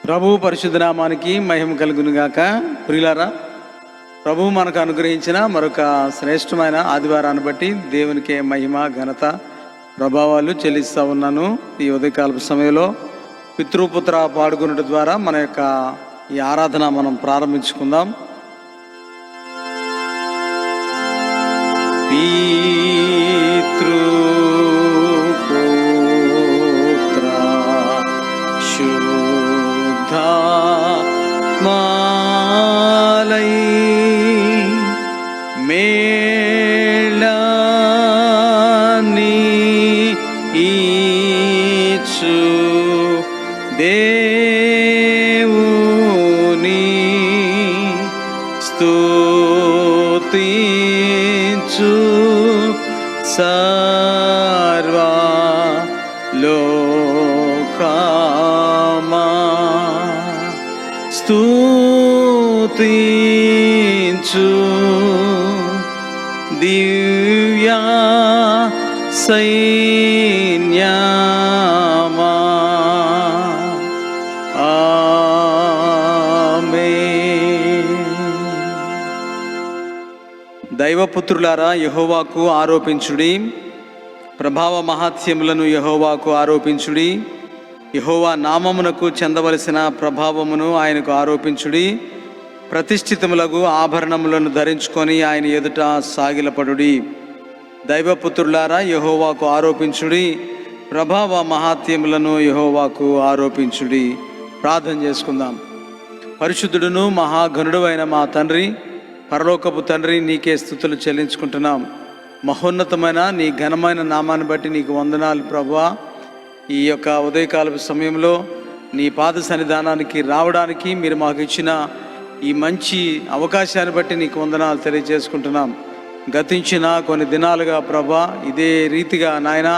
ప్రభు పరిశుద్ధ నామానికి మహిమ కలుగును గాక. ప్రియులారా, ప్రభు మనకు అనుగ్రహించిన మరొక శ్రేష్టమైన ఆదివారాన్ని బట్టి దేవునికి మహిమ ఘనత ప్రభావాలు చెల్లిస్తూ ఉన్నాను. ఈ ఉదయకాల సమయంలో పితృపుత్ర పాడుకున్నట ద్వారా మన యొక్క ఈ ఆరాధన మనం ప్రారంభించుకుందాం. మాలై మేళని ఈచు దేవుని స్తుతించు సర్వ లోకమా స్తుతించు దివ్య సైన్యమా. ఆమేన్. దైవపుత్రులారా, యెహోవాకు ఆరోపించుడి, ప్రభావ మహాత్యములను యెహోవాకు ఆరోపించుడి. యెహోవా నామమునకు చెందవలసిన ప్రభావమును ఆయనకు ఆరోపించుడి. ప్రతిష్ఠితములకు ఆభరణములను ధరించుకొని ఆయన ఎదుట సాగిలపడుడి. దైవపుత్రులారా, యెహోవాకు ఆరోపించుడి, ప్రభావ మహాత్యములను యెహోవాకు ఆరోపించుడి. ప్రార్థన చేసుకుందాం. పరిశుద్ధుడును మహాగణుడు అయిన మా తండ్రి, పరలోకపు తండ్రి, నీకే స్తుతులు చెల్లించుకుంటున్నాం. మహోన్నతమైన నీ ఘనమైన నామాన్ని బట్టి నీకు వందనాలు ప్రభువా. ఈ యొక్క ఉదయకాలపు సమయంలో నీ పాద సన్నిధానానికి రావడానికి మీరు మాకు ఇచ్చిన ఈ మంచి అవకాశాన్ని బట్టి నీకు వందనాలు తెలియజేసుకుంటున్నాం. గతించిన కొన్ని దినాలుగా ప్రభా ఇదే రీతిగా నాయన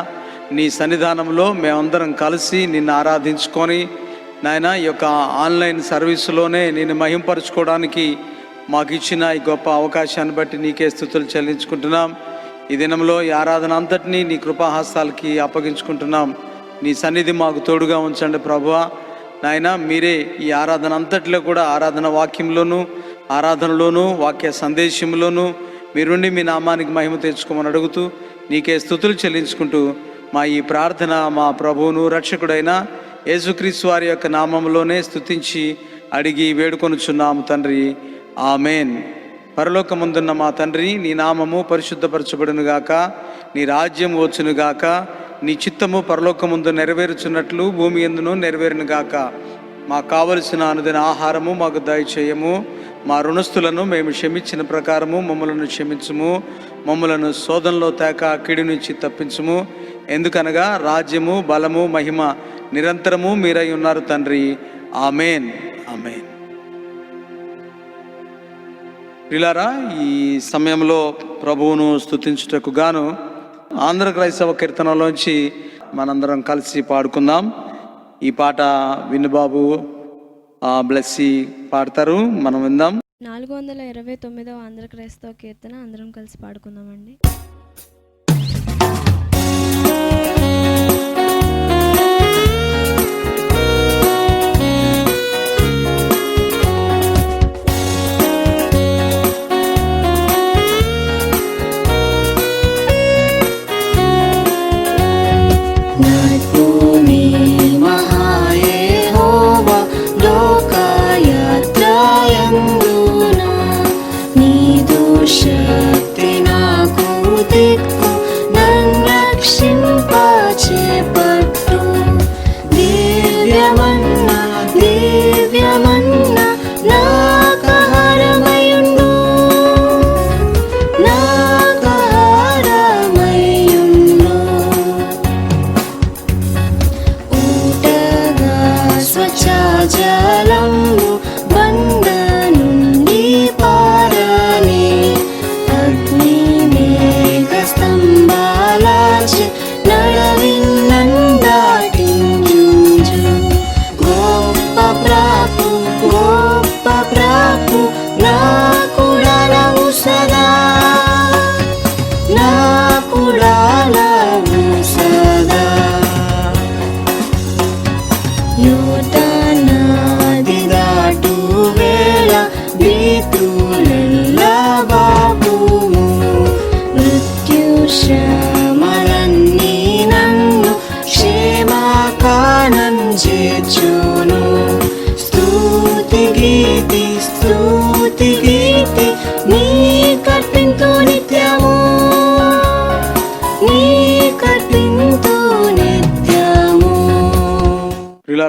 నీ సన్నిధానంలో మేమందరం కలిసి నిన్ను ఆరాధించుకొని నాయన ఈ యొక్క ఆన్లైన్ సర్వీసులోనే నిన్ను మహింపరచుకోవడానికి మాకు ఇచ్చిన ఈ గొప్ప అవకాశాన్ని బట్టి నీకే స్తుతులు చెల్లించుకుంటున్నాం. ఈ దినంలో ఈ ఆరాధన అంతటినీ నీ కృపాహస్తాలకి అప్పగించుకుంటున్నాం. నీ సన్నిధి మాకు తోడుగా ఉంచండి ప్రభువా. నాయన మీరే ఈ ఆరాధన అంతటిలో కూడా ఆరాధన వాక్యంలోను ఆరాధనలోను వాక్య సందేశంలోను మీరుండి మీ నామానికి మహిమ తెచ్చుకోమని అడుగుతూ నీకే స్తుతులు చెల్లించుకుంటూ మా ఈ ప్రార్థన మా ప్రభువును రక్షకుడైన యేసుక్రీస్తు వారి యొక్క నామంలోనే స్తుతించి అడిగి వేడుకొనుచున్నాము తండ్రి. ఆమేన్. పరలోకమందున్న మా తండ్రి, నీ నామము పరిశుద్ధపరచబడునుగాక, నీ రాజ్యం వచ్చునుగాక, నీ చిత్తము పరలోకముందు నెరవేరుచున్నట్లు భూమి యందును నెరవేరునుగాక. మాకు కావలసిన అనుదిన ఆహారము మాకు దయచేయము. మా రుణస్థులను మేము క్షమించిన ప్రకారము మమ్మలను క్షమించుము. మమ్మలను శోధనలో తేక కీడు నుంచి తప్పించుము. ఎందుకనగా రాజ్యము, బలము, మహిమ నిరంతరము మీరై ఉన్నారు తండ్రి. ఆమేన్. ఆమేన్. ప్రియులారా, ఈ సమయంలో ప్రభువును స్తుతించుటకు గాను ఆంధ్ర క్రైస్తవ కీర్తనలోంచి మనందరం కలిసి పాడుకుందాం. ఈ పాట వినుబాబు బ్లెస్సి పాడతారు, మనం విందాం. 429వ ఆంధ్ర క్రైస్తవ కీర్తన అందరం కలిసి పాడుకుందామండి. శక్తి నాకు దిక్కు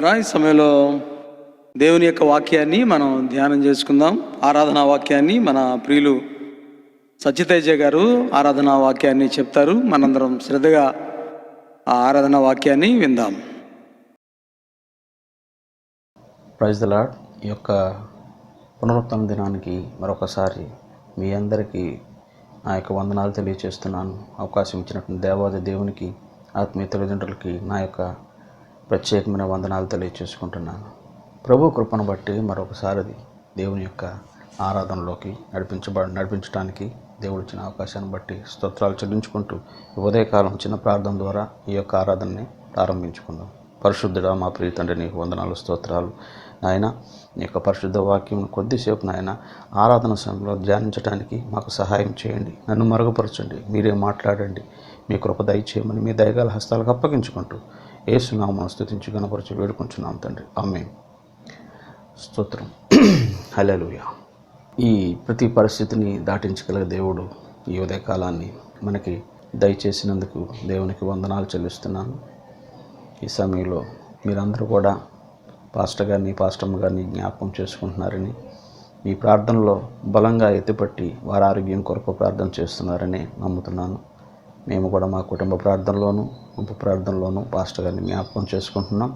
పిల్లరా, ఈ సమయంలో దేవుని యొక్క వాక్యాన్ని మనం ధ్యానం చేసుకుందాం. ఆరాధనా వాక్యాన్ని మన ప్రియులు సత్యతేజ గారు ఆరాధనా వాక్యాన్ని చెప్తారు. మనందరం శ్రద్ధగా ఆ ఆరాధనా వాక్యాన్ని విందాం. Praise the lord. ఈ యొక్క పునరుత్థాన దినానికి మరొకసారి మీ అందరికీ నా యొక్క వందనాలు తెలియజేస్తున్నాను. అవకాశం ఇచ్చినటువంటి దేవాది దేవునికి, ఆత్మీయ తల్లిదండ్రులకి నా యొక్క ప్రత్యేకమైన వందనాలు తెలియజేసుకుంటున్నాను. ప్రభు కృపను బట్టి మరొకసారి దేవుని యొక్క ఆరాధనలోకి నడిపించడానికి దేవుడు ఇచ్చిన అవకాశాన్ని బట్టి స్తోత్రాలు చెల్లించుకుంటూ ఈ ఉదయకాలం చిన్న ప్రార్థన ద్వారా ఈ యొక్క ఆరాధనని ప్రారంభించుకుందాం. పరిశుద్ధుడా, మా ప్రియ తండ్రి, నీకు వందనాలు, స్తోత్రాలు నాయన. నీ యొక్క పరిశుద్ధ వాక్యం కొద్దిసేపు నాయన ఆరాధన సమయంలో ధ్యానించడానికి మాకు సహాయం చేయండి. నన్ను మరుగుపరచండి, మీరే మాట్లాడండి. మీ కృప దయచేయమని మీ దయగల హస్తాలకు అప్పగించుకుంటూ యేసునామమున స్తుతించి గణపరచి వేడుకుంటున్నాం తండ్రి. ఆమేన్. స్తోత్రం. హల్లెలూయా. ఈ ప్రతి పరిస్థితిని దాటించగల దేవుడు ఈ ఉదయకాలాన్ని మనకి దయచేసినందుకు దేవునికి వందనాలు చెల్లిస్తున్నాను. ఈ సమయంలో మీరందరూ కూడా పాస్టర్ పాస్టమ్మ గారిని జ్ఞాపకం చేసుకుంటున్నారని, మీ ప్రార్థనలో బలంగా ఎత్తిపట్టి వారి ఆరోగ్యం కొరకు ప్రార్థన చేస్తున్నారని నమ్ముతున్నాను. మేము కూడా మా కుటుంబ ప్రార్థనలోను, గుంపు ప్రార్థనలోను పాస్టర్ గారిని జ్ఞాపకం చేసుకుంటున్నాం.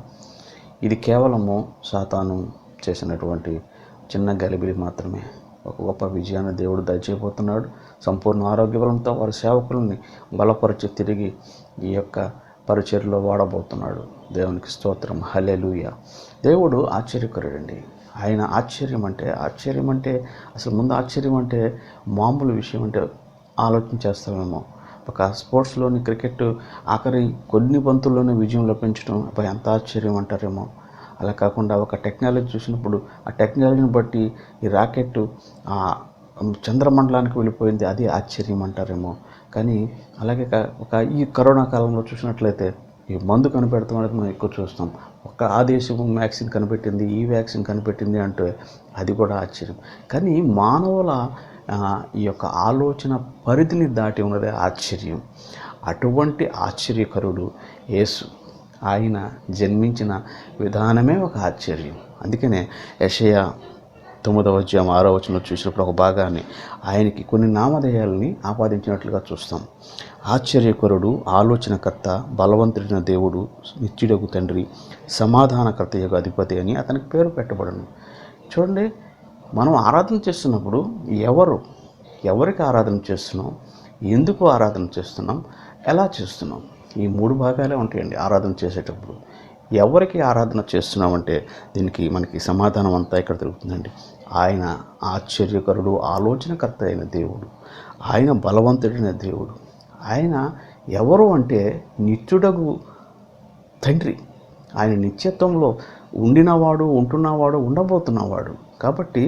ఇది కేవలము సాతాను చేసినటువంటి చిన్న గలిబిలి మాత్రమే. ఒక గొప్ప విజయాన్ని దేవుడు దయచేయబోతున్నాడు. సంపూర్ణ ఆరోగ్య బలంతో వారి సేవకులని బలపరిచి తిరిగి ఈ యొక్క పరిచర్లో వాడబోతున్నాడు. దేవునికి స్తోత్రం. హల్లెలూయా. దేవుడు ఆశ్చర్యకరుడండి. ఆయన ఆశ్చర్యం అంటే అసలు ముందు ఆశ్చర్యం అంటే మామూలు విషయం అంటే ఆలోచించేస్తామేమో. ఒక స్పోర్ట్స్లోని క్రికెట్ ఆఖరి కొన్ని బంతుల్లోనే విజయం లభించడం ఎంత ఆశ్చర్యం అంటారేమో. అలా కాకుండా ఒక టెక్నాలజీ చూసినప్పుడు ఆ టెక్నాలజీని బట్టి ఈ రాకెట్ చంద్రమండలానికి వెళ్ళిపోయింది, అది ఆశ్చర్యం అంటారేమో. కానీ అలాగే ఈ కరోనా కాలంలో చూసినట్లయితే ఈ మందు కనిపెడతాం అనేది మనం ఎక్కువ చూస్తాం. ఆ దేశం వ్యాక్సిన్ కనిపెట్టింది, ఈ వ్యాక్సిన్ కనిపెట్టింది అంటే అది కూడా ఆశ్చర్యం. కానీ మానవుల ఈ యొక్క ఆలోచన పరిధిని దాటి ఉన్నదే ఆశ్చర్యం. అటువంటి ఆశ్చర్యకరుడు యేసు. ఆయన జన్మించిన విధానమే ఒక ఆశ్చర్యం. అందుకనే యెషయా 9వ అధ్యాయం 6వ వచనంలో చూసినప్పుడు ఒక భాగాన్ని ఆయనకి కొన్ని నామధేయాలని ఆపాదించినట్లుగా చూస్తాం. ఆశ్చర్యకరుడు, ఆలోచనకర్త, బలవంతుడైన దేవుడు, నిత్యుడగు తండ్రి, సమాధానకర్త యొక్క అధిపతి అని అతనికి పేరు పెట్టబడను. చూడండి, మనం ఆరాధన చేస్తున్నప్పుడు ఎవరికి ఆరాధన చేస్తున్నాం, ఎందుకు ఆరాధన చేస్తున్నాం, ఎలా చేస్తున్నాం, ఈ 3 భాగాలే ఉంటాయండి ఆరాధన చేసేటప్పుడు. ఎవరికి ఆరాధన చేస్తున్నామంటే దీనికి మనకి సమాధానం అంతా ఇక్కడ దొరుకుతుందండి. ఆయన ఆశ్చర్యకరుడు, ఆలోచనకర్త అయిన దేవుడు, ఆయన బలవంతుడైన దేవుడు. ఆయన ఎవరు అంటే నిత్యుడగు తండ్రి. ఆయన నిత్యత్వంలో ఉండినవాడు, ఉంటున్నవాడు, ఉండబోతున్నవాడు. కాబట్టి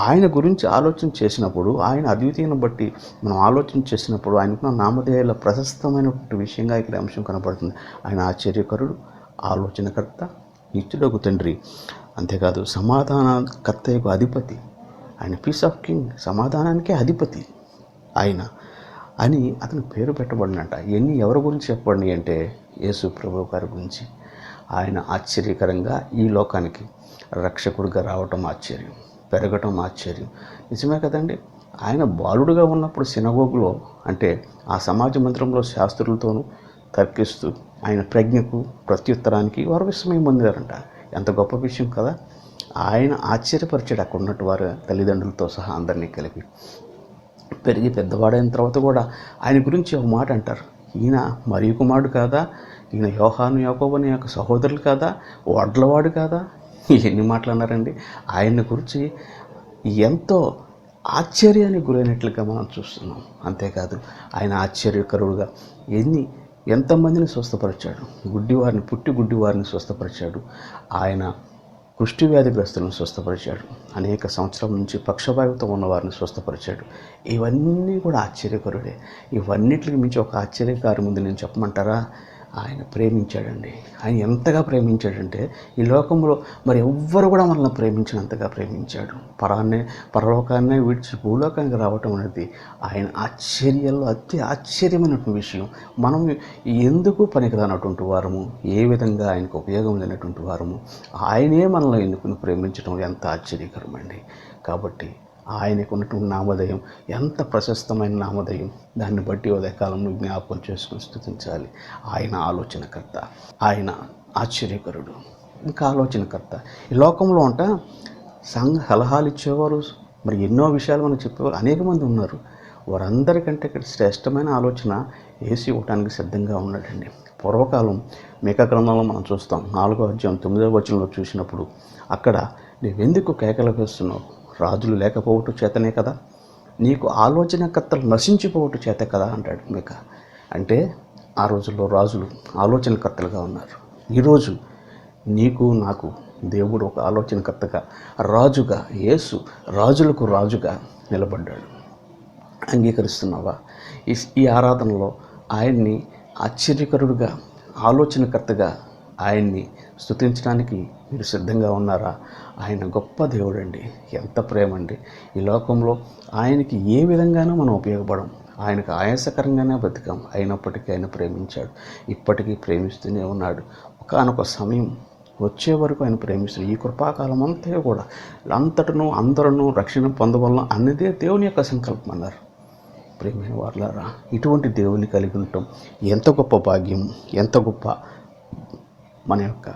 ఆయన గురించి ఆలోచన చేసినప్పుడు, ఆయన అద్వితీయను బట్టి మనం ఆలోచన చేసినప్పుడు ఆయనకున్న నామధేయాల ప్రశస్తమైనటువంటి విషయంగా ఇక్కడ అంశం కనపడుతుంది. ఆయన ఆశ్చర్యకరుడు, ఆలోచనకర్త, నిత్యుడగు తండ్రి. అంతేకాదు సమాధానకర్త యొక్క అధిపతి. ఆయన పీస్ ఆఫ్ కింగ్, సమాధానానికే అధిపతి ఆయన అని అతని పేరు పెట్టబడినట్ట. ఇవన్నీ ఎవరి గురించి చెప్పబడి అంటే యేసు ప్రభు గారి గురించి. ఆయన ఆశ్చర్యకరంగా ఈ లోకానికి రక్షకుడిగా రావటం ఆశ్చర్యం, పెరగటం ఆశ్చర్యం. నిజమే కదండి. ఆయన బాలుడుగా ఉన్నప్పుడు సినగోగులో అంటే ఆ సమాజ మందిరంలో శాస్త్రులతోనూ తర్కిస్తూ ఆయన ప్రజ్ఞకు ప్రత్యుత్తరానికి వారు విస్మయం పొందారంట. ఎంత గొప్ప విషయం కదా. ఆయన ఆశ్చర్యపరిచాడు అక్కడ ఉన్నట్టు వారు తల్లిదండ్రులతో సహా అందరినీ కలిపి. పెరిగి పెద్దవాడైన తర్వాత కూడా ఆయన గురించి ఒక మాట అంటారు, ఈయన మరియ కుమారుడు కాదా, ఈయన యోహాను యాకోబు అనే యొక్క సహోదరులు కాదా, వడ్లవాడు కాదా, ఎన్ని మాటలు అన్నారండి. ఆయన గురించి ఎంతో ఆశ్చర్యానికి గురైనట్లుగా మనం చూస్తున్నాం. అంతేకాదు ఆయన ఆశ్చర్యకరుడుగా ఎంతమందిని స్వస్థపరిచాడు. గుడ్డివారిని స్వస్థపరిచాడు. ఆయన కుష్టి వ్యాధిగ్రస్తులను స్వస్థపరిచాడు. అనేక సంవత్సరాల నుంచి పక్షవాయువుతో ఉన్న వారిని స్వస్థపరిచాడు. ఇవన్నీ కూడా ఆశ్చర్యకరుడే. ఇవన్నిటికి మించి ఒక ఆశ్చర్యకారి ముందు నేను చెప్పమంటారా, ఆయన ప్రేమించాడండి. ఆయన ఎంతగా ప్రేమించాడంటే ఈ లోకంలో మరి ఎవ్వరు కూడా మనల్ని ప్రేమించినంతగా ప్రేమించాడు. పరలోకాన్నే విడిచి భూలోకానికి రావటం అనేది ఆయన ఆశ్చర్యాల్లో అతి ఆశ్చర్యమైనటువంటి విషయం. మనం ఎందుకు పనికిరానటువంటి వారము, ఏ విధంగా ఆయనకు ఉపయోగం లేనటువంటి వారము, ఆయనే మనల్ని ఎన్నుకుని ప్రేమించడం ఎంత ఆశ్చర్యకరమండి. కాబట్టి ఆయనకు ఉన్నటువంటి నామధేయం ఎంత ప్రశస్తమైన నామధేయం. దాన్ని బట్టి ఉదయకాలంలో జ్ఞాపకం చేసుకుని స్తుతించాలి. ఆయన ఆలోచనకర్త, ఆయన ఆశ్చర్యకరుడు, ఇంకా ఆలోచనకర్త. ఈ లోకంలో సలహాలు ఇచ్చేవారు, మరి ఎన్నో విషయాలు మనకు చెప్పేవారు అనేక మంది ఉన్నారు. వారందరికంటే ఇక్కడ శ్రేష్టమైన ఆలోచన యేసు ఇవ్వడానికి సిద్ధంగా ఉన్నాడండి. పూర్వకాలం మీకా గ్రంథంలో మనం చూస్తాం, 4వ అధ్యాయం 9వ వచనంలో చూసినప్పుడు అక్కడ నువ్వెందుకు కేకలు వేస్తున్నావు, రాజులు లేకపోవటం చేతనే కదా, నీకు ఆలోచనకర్తలు నశించిపోవటం చేత కదా అంటాడు మీకా. అంటే ఆ రోజుల్లో రాజులు ఆలోచనకర్తలుగా ఉన్నారు. ఈరోజు నీకు నాకు దేవుడు ఒక ఆలోచనకర్తగా, రాజుగా, యేసు రాజులకు రాజుగా నిలబడ్డాడు. అంగీకరిస్తున్నావా? ఈ ఆరాధనలో ఆయన్ని ఆశ్చర్యకరుడుగా, ఆలోచనకర్తగా ఆయన్ని స్తుతించడానికి మీరు సిద్ధంగా ఉన్నారా? ఆయన గొప్ప దేవుడు అండి. ఎంత ప్రేమ అండి. ఈ లోకంలో ఆయనకి ఏ విధంగానూ మనం ఉపయోగపడం, ఆయనకు ఆయాసకరంగానే బతికాం. అయినప్పటికీ ఆయన ప్రేమించాడు, ఇప్పటికీ ప్రేమిస్తూనే ఉన్నాడు. ఒకానొక సమయం వచ్చే వరకు ఆయన ప్రేమిస్తాడు. ఈ కృపాకాలం అంతా కూడా అంతటను అందరూ రక్షణ పొందవలన అన్నదే దేవుని యొక్క సంకల్పం అన్నారు. ప్రేమైన వారలారా, ఇటువంటి దేవుని కలిగి ఉండటం ఎంత గొప్ప భాగ్యం, ఎంత గొప్ప మన యొక్క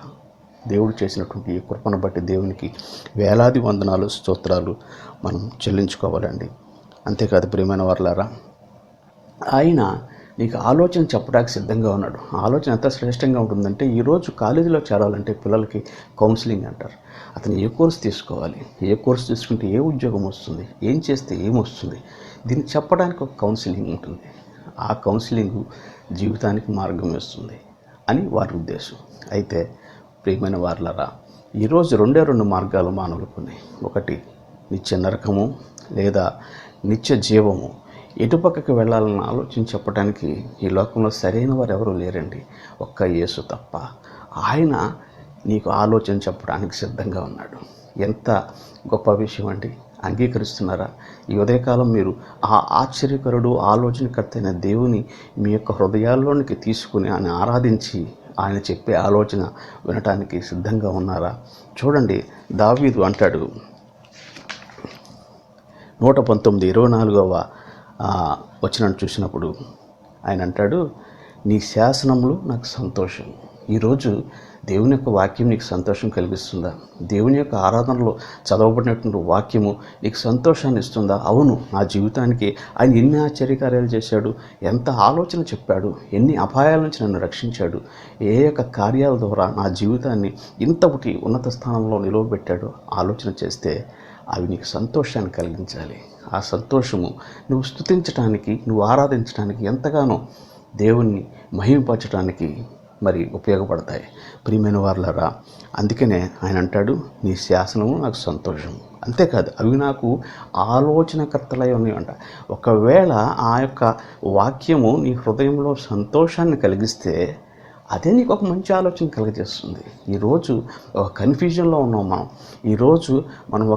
దేవుడు చేసినటువంటి ఈ కృపను బట్టి దేవునికి వేలాది వందనాలు, స్తోత్రాలు మనం చెల్లించుకోవాలండి. అంతేకాదు ప్రియమైన వారలారా, ఆయన నీకు ఆలోచన చెప్పడానికి సిద్ధంగా ఉన్నాడు. ఆలోచన ఎంత శ్రేష్టంగా ఉంటుందంటే, ఈరోజు కాలేజీలో చేరాలంటే పిల్లలకి కౌన్సిలింగ్ అంటారు. అతను ఏ కోర్సు తీసుకోవాలి, ఏ కోర్సు తీసుకుంటే ఏ ఉద్యోగం వస్తుంది, ఏం చేస్తే ఏమొస్తుంది, దీన్ని చెప్పడానికి ఒక కౌన్సిలింగ్ ఉంటుంది. ఆ కౌన్సిలింగ్ జీవితానికి మార్గం వేస్తుంది అని వారి ఉద్దేశం. అయితే ప్రియమైన వారలారా, ఈరోజు రెండు మార్గాలు మానవులకు ఉన్నాయి. ఒకటి నిత్య నరకము లేదా నిత్య జీవము. ఎటుపక్కకి వెళ్ళాలని ఆలోచించి చెప్పడానికి ఈ లోకంలో సరైన వారు ఎవరూ లేరండి, ఒక్క యేసు తప్ప. ఆయన నీకు ఆలోచన చెప్పడానికి సిద్ధంగా ఉన్నాడు. ఎంత గొప్ప విషయం అండి. అంగీకరిస్తున్నారా? ఈ ఉదయకాలం మీరు ఆ ఆశ్చర్యకరుడు, ఆలోచనకర్త అయిన దేవుని మీ యొక్క హృదయాల్లోనికి తీసుకుని ఆయన ఆరాధించి ఆయన చెప్పే ఆలోచన వినటానికి సిద్ధంగా ఉన్నారా? చూడండి, దావీదు అంటాడు 119:24 వచనం చూసినప్పుడు ఆయన అంటాడు, నీ శాసనములు నాకు సంతోషం. ఈరోజు దేవుని యొక్క వాక్యం నీకు సంతోషం కలిగిస్తుందా? దేవుని యొక్క ఆరాధనలో చదవబడినటువంటి వాక్యము నీకు సంతోషాన్ని ఇస్తుందా? అవును, నా జీవితానికి ఆయన ఎన్ని ఆశ్చర్యకార్యాలు చేశాడు, ఎంత ఆలోచన చెప్పాడు, ఎన్ని అపాయాల నుంచి నన్ను రక్షించాడు, ఏ యొక్క కార్యాల ద్వారా నా జీవితాన్ని ఇంతటి ఉన్నత స్థానంలో నిలవబెట్టాడు ఆలోచన చేస్తే అవి నీకు సంతోషాన్ని కలిగించాలి. ఆ సంతోషము నువ్వు స్తుతించడానికి, నువ్వు ఆరాధించడానికి, ఎంతగానో దేవుణ్ణి మహిమపరచడానికి మరి ఉపయోగపడతాయి. ప్రియమైన వారలారా, అందుకనే ఆయన అంటాడు, నీ శాసనము నాకు సంతోషం. అంతేకాదు, అవి నాకు ఆలోచనకర్తలై ఉన్నాయంట. ఒకవేళ ఆ యొక్క వాక్యము నీ హృదయంలో సంతోషాన్ని కలిగిస్తే అదే నీకు ఒక మంచి ఆలోచన కలిగజేస్తుంది. ఈరోజు ఒక కన్ఫ్యూజన్లో ఉన్నాం మనం. ఈరోజు మనం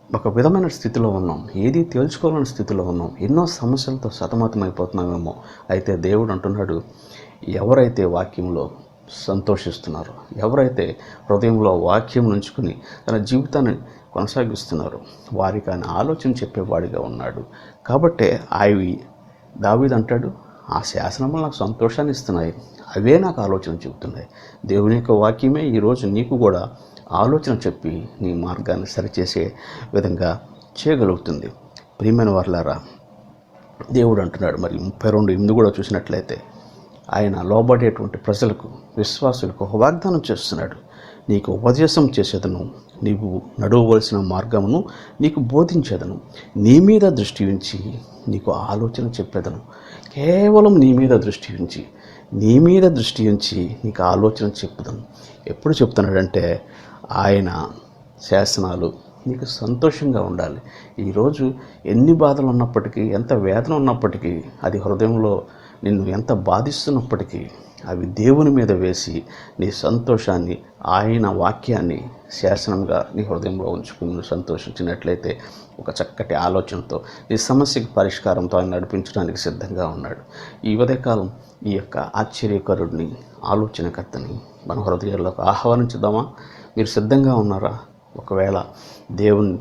ఒక విధమైన స్థితిలో ఉన్నాం, ఏది తేల్చుకోవాలని స్థితిలో ఉన్నాం, ఎన్నో సమస్యలతో సతమతమైపోతున్నామేమో. అయితే దేవుడు అంటున్నాడు, ఎవరైతే వాక్యంలో సంతోషిస్తున్నారో, ఎవరైతే హృదయంలో వాక్యం ఉంచుకుని తన జీవితాన్ని కొనసాగిస్తున్నారో వారికి ఆయన ఆలోచన చెప్పేవాడిగా ఉన్నాడు. కాబట్టే దావీదు అంటాడు, ఆ శాసనములు నాకు సంతోషాన్ని ఇస్తున్నాయి, అవే నాకు ఆలోచన చెబుతున్నాయి. దేవుని యొక్క వాక్యమే ఈరోజు నీకు కూడా ఆలోచన చెప్పి నీ మార్గాన్ని సరిచేసే విధంగా చేయగలుగుతుంది. ప్రియమైన వారలారా, దేవుడు అంటున్నాడు మరి 32:8 కూడా చూసినట్లయితే, ఆయన లోబడేటువంటి ప్రజలకు, విశ్వాసులకు ఒక వాగ్దానం చేస్తున్నాడు. నీకు ఉపదేశం చేసేదను, నీవు నడవవలసిన మార్గమును నీకు బోధించేదను, నీ మీద దృష్టి ఉంచి నీకు ఆలోచన చెప్పేదను. కేవలం నీ మీద దృష్టి ఉంచి నీకు ఆలోచన చెప్పుదాను. ఎప్పుడు చెప్తున్నాడంటే, ఆయన శాసనాలు నీకు సంతోషంగా ఉండాలి. ఈరోజు ఎన్ని బాధలు ఉన్నప్పటికీ, ఎంత వేదన ఉన్నప్పటికీ అది హృదయంలో నిన్ను ఎంత బాధిస్తున్నప్పటికీ అవి దేవుని మీద వేసి నీ సంతోషాన్ని, ఆయన వాక్యాన్ని శాసనంగా నీ హృదయంలో ఉంచుకుని సంతోషించినట్లయితే ఒక చక్కటి ఆలోచనతో ఈ సమస్యకి పరిష్కారంతో ఆయన నడిపించడానికి సిద్ధంగా ఉన్నాడు. ఈ ఉదయకాలం ఈ యొక్క ఆశ్చర్యకరుడిని, ఆలోచనకర్తని మన హృదయాల్లోకి ఆహ్వానించుదామా? మీరు సిద్ధంగా ఉన్నారా? ఒకవేళ దేవుని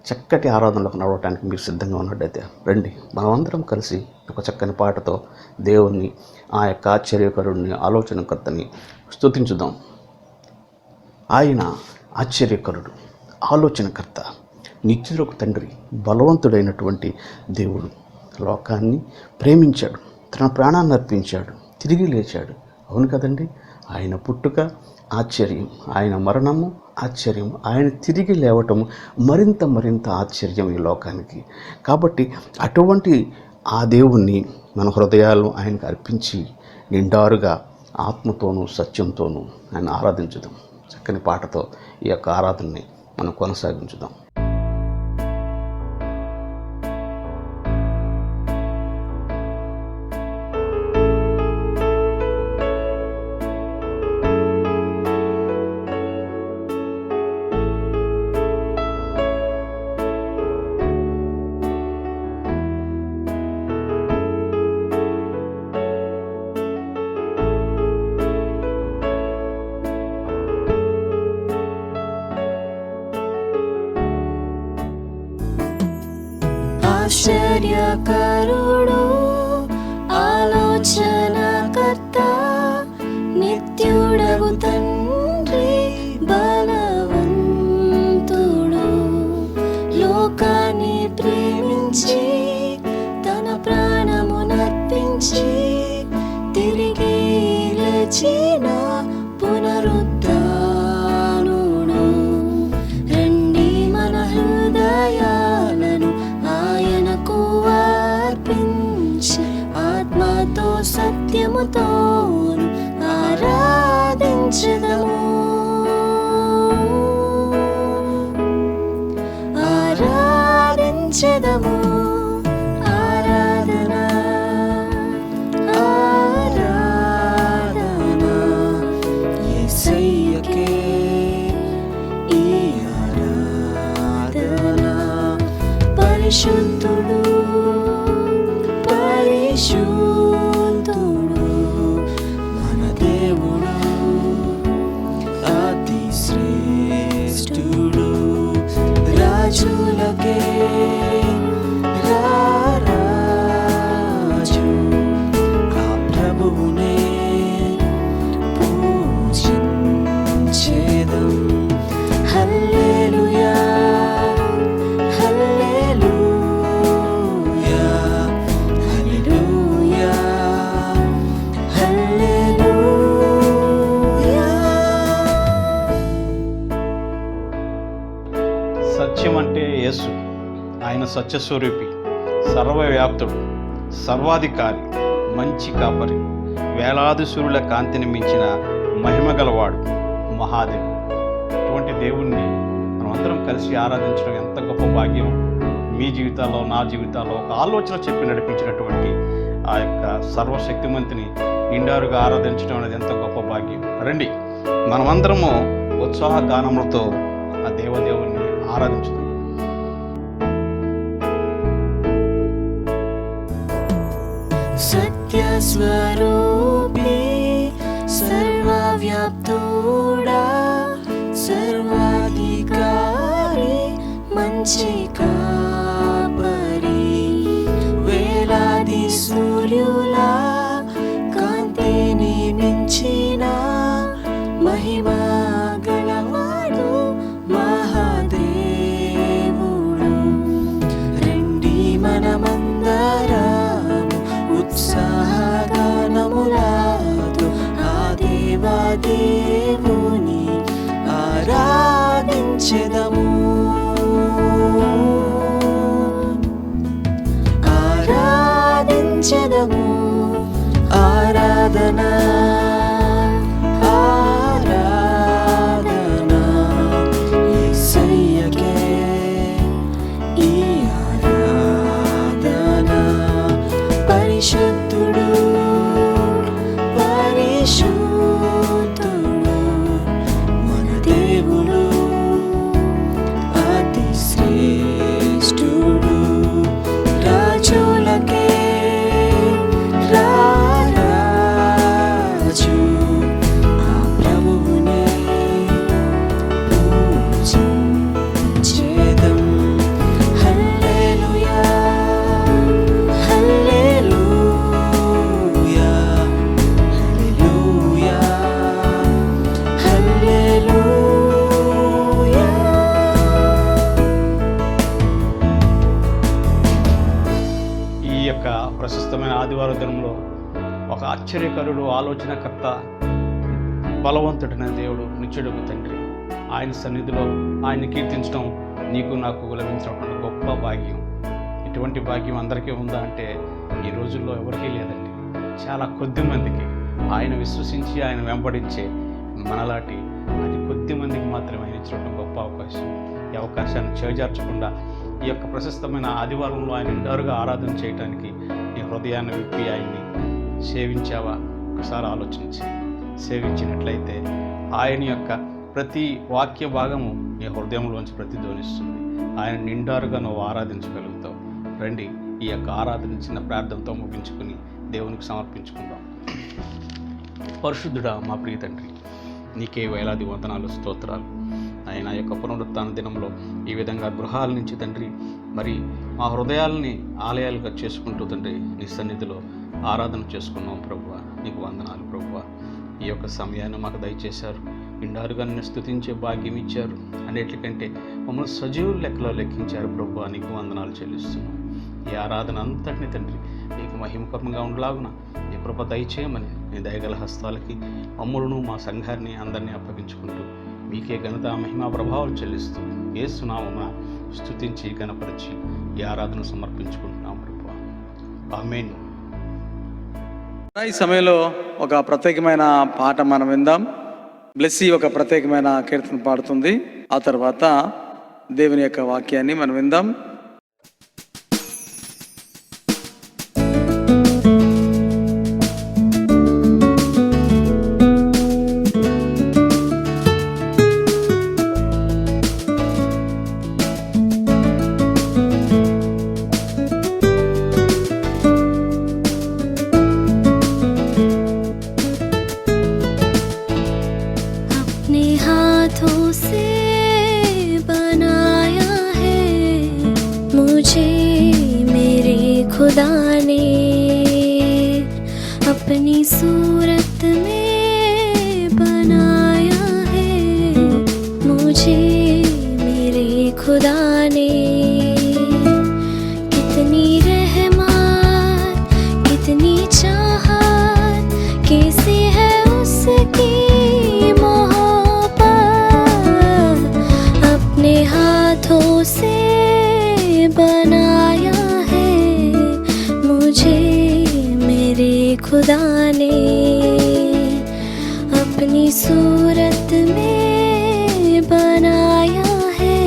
చక్కటి ఆరాధనలోకి నడవటానికి మీరు సిద్ధంగా ఉన్నట్టయితే రండి, మనమందరం కలిసి ఒక చక్కని పాటతో దేవుణ్ణి, ఆ యొక్క ఆశ్చర్యకరుడిని, ఆలోచనకర్తని స్తుతించుదాం. ఆయన ఆశ్చర్యకరుడు, ఆలోచనకర్త, నిత్యులకు తండ్రి, బలవంతుడైనటువంటి దేవుడు. లోకాన్ని ప్రేమించాడు, తన ప్రాణాన్ని అర్పించాడు, తిరిగి లేచాడు. అవును కదండి. ఆయన పుట్టుక ఆశ్చర్యం, ఆయన మరణము ఆశ్చర్యం, ఆయన తిరిగి లేవటము మరింత ఆశ్చర్యం ఈ లోకానికి. కాబట్టి అటువంటి ఆ దేవుణ్ణి మన హృదయాలను ఆయనకు అర్పించి నిండారుగా ఆత్మతోనూ సత్యంతోనూ ఆయన ఆరాధించుదాం. చక్కని పాటతో ఈ యొక్క ఆరాధనని మనం కొనసాగించుదాం. ఆశ్చర్యకరుడు, ఆలోచనకర్త, నిత్యుడగు తండ్రి, బలవంతుడు, లోకాన్ని ప్రేమించి తన ప్రాణమునర్పించి తిరిగి లేచిన పునరుద్ధానుడు. రండి, మన హృదయాలను ఆయనకు అర్పించి ఆత్మతో సత్యముతో ఆరాధించెదము. ఆరాధించెదము. ఆరాధన, ఆరాధన యేసయ్యకే ఈ ఆరాధన. పరిశుద్ధుడు, పరిశుద్ధుడు మన దేవుడు, అతి శ్రేష్ఠుడు. రాజులకే రారాజు, ఆ ప్రభువునే పూజించేదం. హల్లెలూయా, హల్లెలూయా, హల్లెలూయా, హల్లెలూయా. సత్యం అంటే యేసు. ఆయన సత్యస్వరూపి, సర్వవ్యాప్తుడు, సర్వాధికారి, మంచి కాపరి, వేలాది సూర్యుల కాంతిని మించిన మహిమ గలవాడు, మహాదేవుడు. అటువంటి దేవుణ్ణి మనమందరం కలిసి ఆరాధించడం ఎంత గొప్ప భాగ్యం. మీ జీవితాల్లో, నా జీవితాల్లో ఒక ఆలోచన చెప్పి నడిపించినటువంటి ఆ యొక్క సర్వశక్తిమంతుని నిండారుగా ఆరాధించడం అనేది ఎంత గొప్ప భాగ్యం. రండి, మనమందరము ఉత్సాహ గానములతో ఆ దేవదేవుని ఆరాధించుదాం. సత్యస్వరూపి, సర్వవ్యాప్తుడా, సర్వాధికారి, మంచి కాపరి, వేలాది సూర్యుల కాంతిని మించిన మహిమా గలవాడు, మహాదేవుడు. రండి, మనమందరము ఉత్సాహగానములతో ఆ దేవాదేవుని ఆరాధించెదము. ఆరాధించెదము. ఆరాధన, ఆరాధన యేసయ్యకే ఈ ఆరాధన. పరిశుద్ధుడు, పరిశుద్ధుడు మన దేవుడు అతి శ్రేష్ఠుడు రాజులకే రారాజు ఆ ప్రభువునే పూజించేదం హల్లెలూయా హల్లెలూయా హల్లెలూయా హల్లెలూయా. ఈ యొక్క ప్రశస్తమైన ఆదివారం దినంలో ఒక ఆశ్చర్యకరుడు, ఆలోచనకర్త, బలవంతుడైన దేవుడు, నిత్యుడుగు తండ్రి, ఆయన సన్నిధిలో ఆయన్ని కీర్తించడం నీకు నాకు లభించినటువంటి గొప్ప భాగ్యం. ఇటువంటి భాగ్యం అందరికీ ఉందా అంటే ఈ రోజుల్లో ఎవరికీ లేదండి. చాలా కొద్ది మందికి, ఆయన విశ్వసించి ఆయన వెంబడించే మనలాంటి అది కొద్ది మందికి మాత్రమే ఆయన ఇచ్చినటువంటి గొప్ప అవకాశం. ఈ అవకాశాన్ని చేజార్చకుండా ఈ యొక్క ప్రశస్తమైన ఆదివారంలో ఆయన నిండారుగా ఆరాధన చేయడానికి నీ హృదయాన్ని విప్పి ఆయన్ని సేవించావా? ఒకసారి ఆలోచించి సేవించినట్లయితే ఆయన యొక్క ప్రతి వాక్య భాగము నీ హృదయంలోంచి ప్రతిధ్వనిస్తుంది. ఆయన నిండారుగా నువ్వు ఆరాధించగలుగుతావు. రండి, ఈ యొక్క ఆరాధన చిన్న ప్రార్థనతో ముగించుకుని దేవునికి సమర్పించుకుందాం. పరిశుద్ధుడా మా ప్రియ తండ్రి, నీకే వేలాది వందనాలు, స్తోత్రాలు. ఆయన యొక్క పునరుత్థాన దినంలో ఈ విధంగా గృహాల నుంచి తండ్రి మరి మా హృదయాలని ఆలయాలుగా చేసుకుంటూ తండ్రి నీ సన్నిధిలో ఆరాధన చేసుకున్నాం ప్రభువా. నీకు వందనాలు ప్రభువా. ఈ యొక్క సమయాన్ని మాకు దయచేశారు, నిండారుగా నిన్ను స్తుతించే భాగ్యం ఇచ్చారు, అన్నిటికంటే మమ్మల్ని సజీవుల లెక్కలో లెక్కించారు ప్రభువా. నీకు వందనాలు చెల్లిస్తున్నాం. ఈ ఆరాధన అంతటిని తండ్రి నీకు మహిమకరంగా ఉండలాగున నీ కృప దయచేయమని నీ దయగల హస్తాలకి మమ్మలను మా సంఘాన్ని అందరినీ అప్పగించుకుంటూ మీకే ఘనత మహిమా ప్రభావం చెల్లిస్తూ యేసు నామమున స్తుతించి గణపరిచి ఈ ఆరాధన సమర్పించుకుంటున్నాం ప్రభువా. ఆమేన్. ఈ సమయంలో ఒక ప్రత్యేకమైన పాట మనం విందాం. బ్లెస్సీ ఒక ప్రత్యేకమైన కీర్తన పాడుతుంది. ఆ తర్వాత దేవుని యొక్క వాక్యాన్ని మనం విందాం. अपने हाथों से बनाया है मुझे मेरे खुदा ने, अपनी सूरत में बनाया है मुझे मेरे खुदा ने। कितनी रहमत, कितनी चाहत, कैसी है उसकी अपने हाथों से बनाया है मुझे मेरे खुदा ने, अपनी सूरत में बनाया है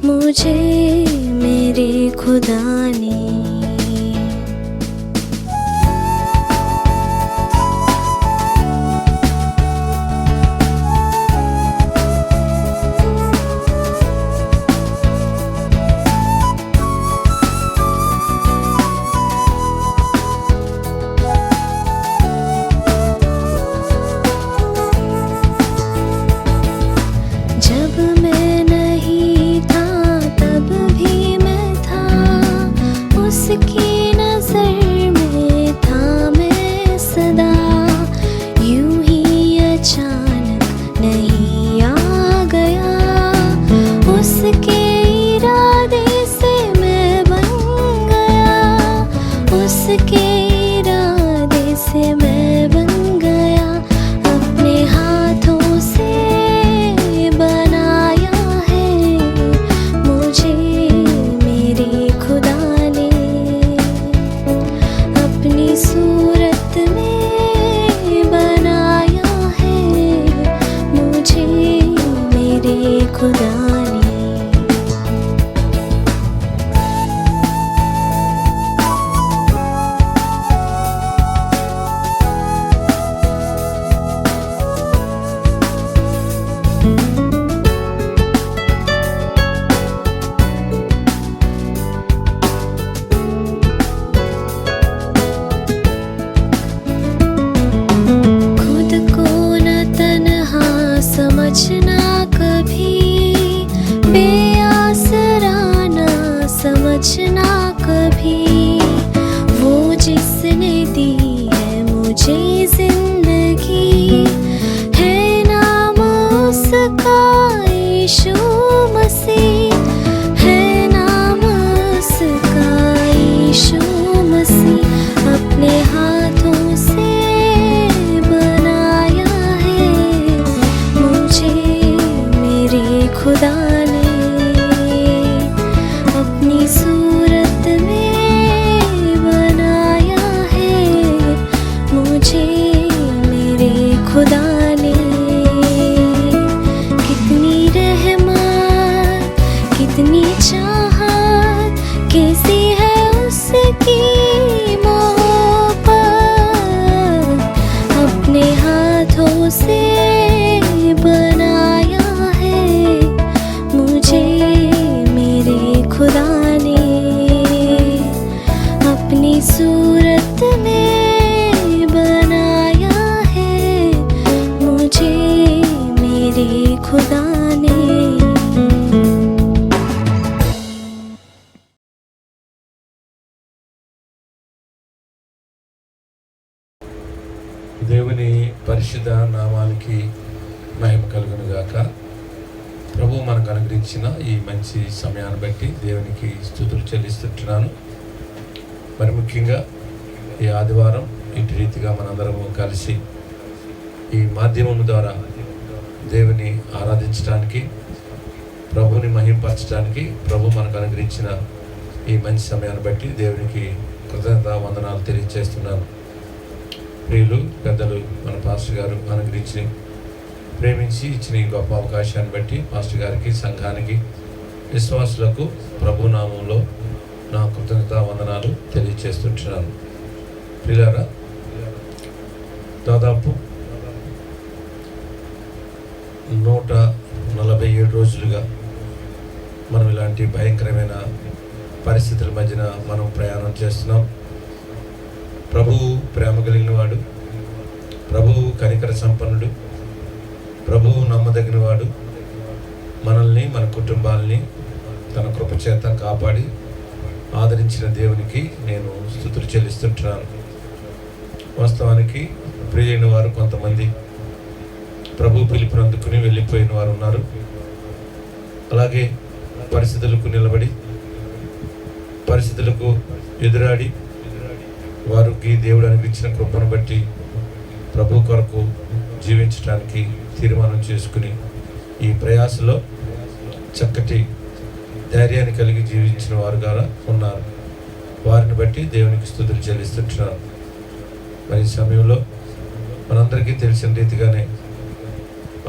मुझे मेरे खुदा ने। जब मैं नहीं था तब भी मैं था, हाथों से बनाया है मुझे मेरे खुदा ने, अपनी सूरत में बनाया है मुझे मेरे खुदा ने। దేవుని పరిశుద్ధ నామానికి మహిమ కలుగును గాక. ప్రభు మనకు అనుగ్రహించిన ఈ మంచి సమయాన్ని బట్టి దేవునికి స్తుతులు చెల్లిస్తుంటున్నాను. మరి ముఖ్యంగా ఈ ఆదివారం ఇటు రీతిగా మనందరము కలిసి ఈ మాధ్యమం ద్వారా దేవుని ఆరాధించడానికి, ప్రభుని మహింపరచడానికి ప్రభు మనకు అనుగ్రహించిన ఈ మంచి సమయాన్ని బట్టి దేవునికి కృతజ్ఞతా వందనాలు తెలియజేస్తున్నాను. ప్రియులు పెద్దలు మన పాస్టర్ గారు అనుగ్రహించి ప్రేమించి ఇచ్చిన ఈ గొప్ప అవకాశాన్ని బట్టి పాస్టర్ గారికి, సంఘానికి, విశ్వాసులకు ప్రభు నామంలో నా కృతజ్ఞతా వందనాలు తెలియజేస్తుంటున్నాను. ప్రియులారా, దాదాపు 147 రోజులుగా మనం ఇలాంటి భయంకరమైన పరిస్థితుల మధ్యన మనం ప్రయాణం చేస్తున్నాం. ప్రభువు ప్రేమ కలిగిన వాడు, ప్రభువు కనికర సంపన్నుడు, ప్రభువు నమ్మదగిన వాడు. మనల్ని, మన కుటుంబాలని తన కృపచేత కాపాడి ఆదరించిన దేవునికి నేను స్తుతులు చెల్లిస్తుంటున్నాను. వాస్తవానికి ప్రియులైన వారు కొంతమంది ప్రభు పిలుపుని అందుకుని వెళ్ళిపోయిన వారు ఉన్నారు. అలాగే పరిస్థితులకు నిలబడి, పరిస్థితులకు ఎదురాడి వారికి దేవుడు అనుగ్రహించిన కృపను బట్టి ప్రభు కొరకు జీవించడానికి తీర్మానం చేసుకుని ఈ ప్రయాసలో చక్కటి ధైర్యాన్ని కలిగి జీవించిన వారుగా ఉన్నారు. వారిని బట్టి దేవునికి స్తుతులు చెల్లిస్తుంటున్నారు. మరి ఈ సమయంలో మనందరికీ తెలిసిన రీతిగానే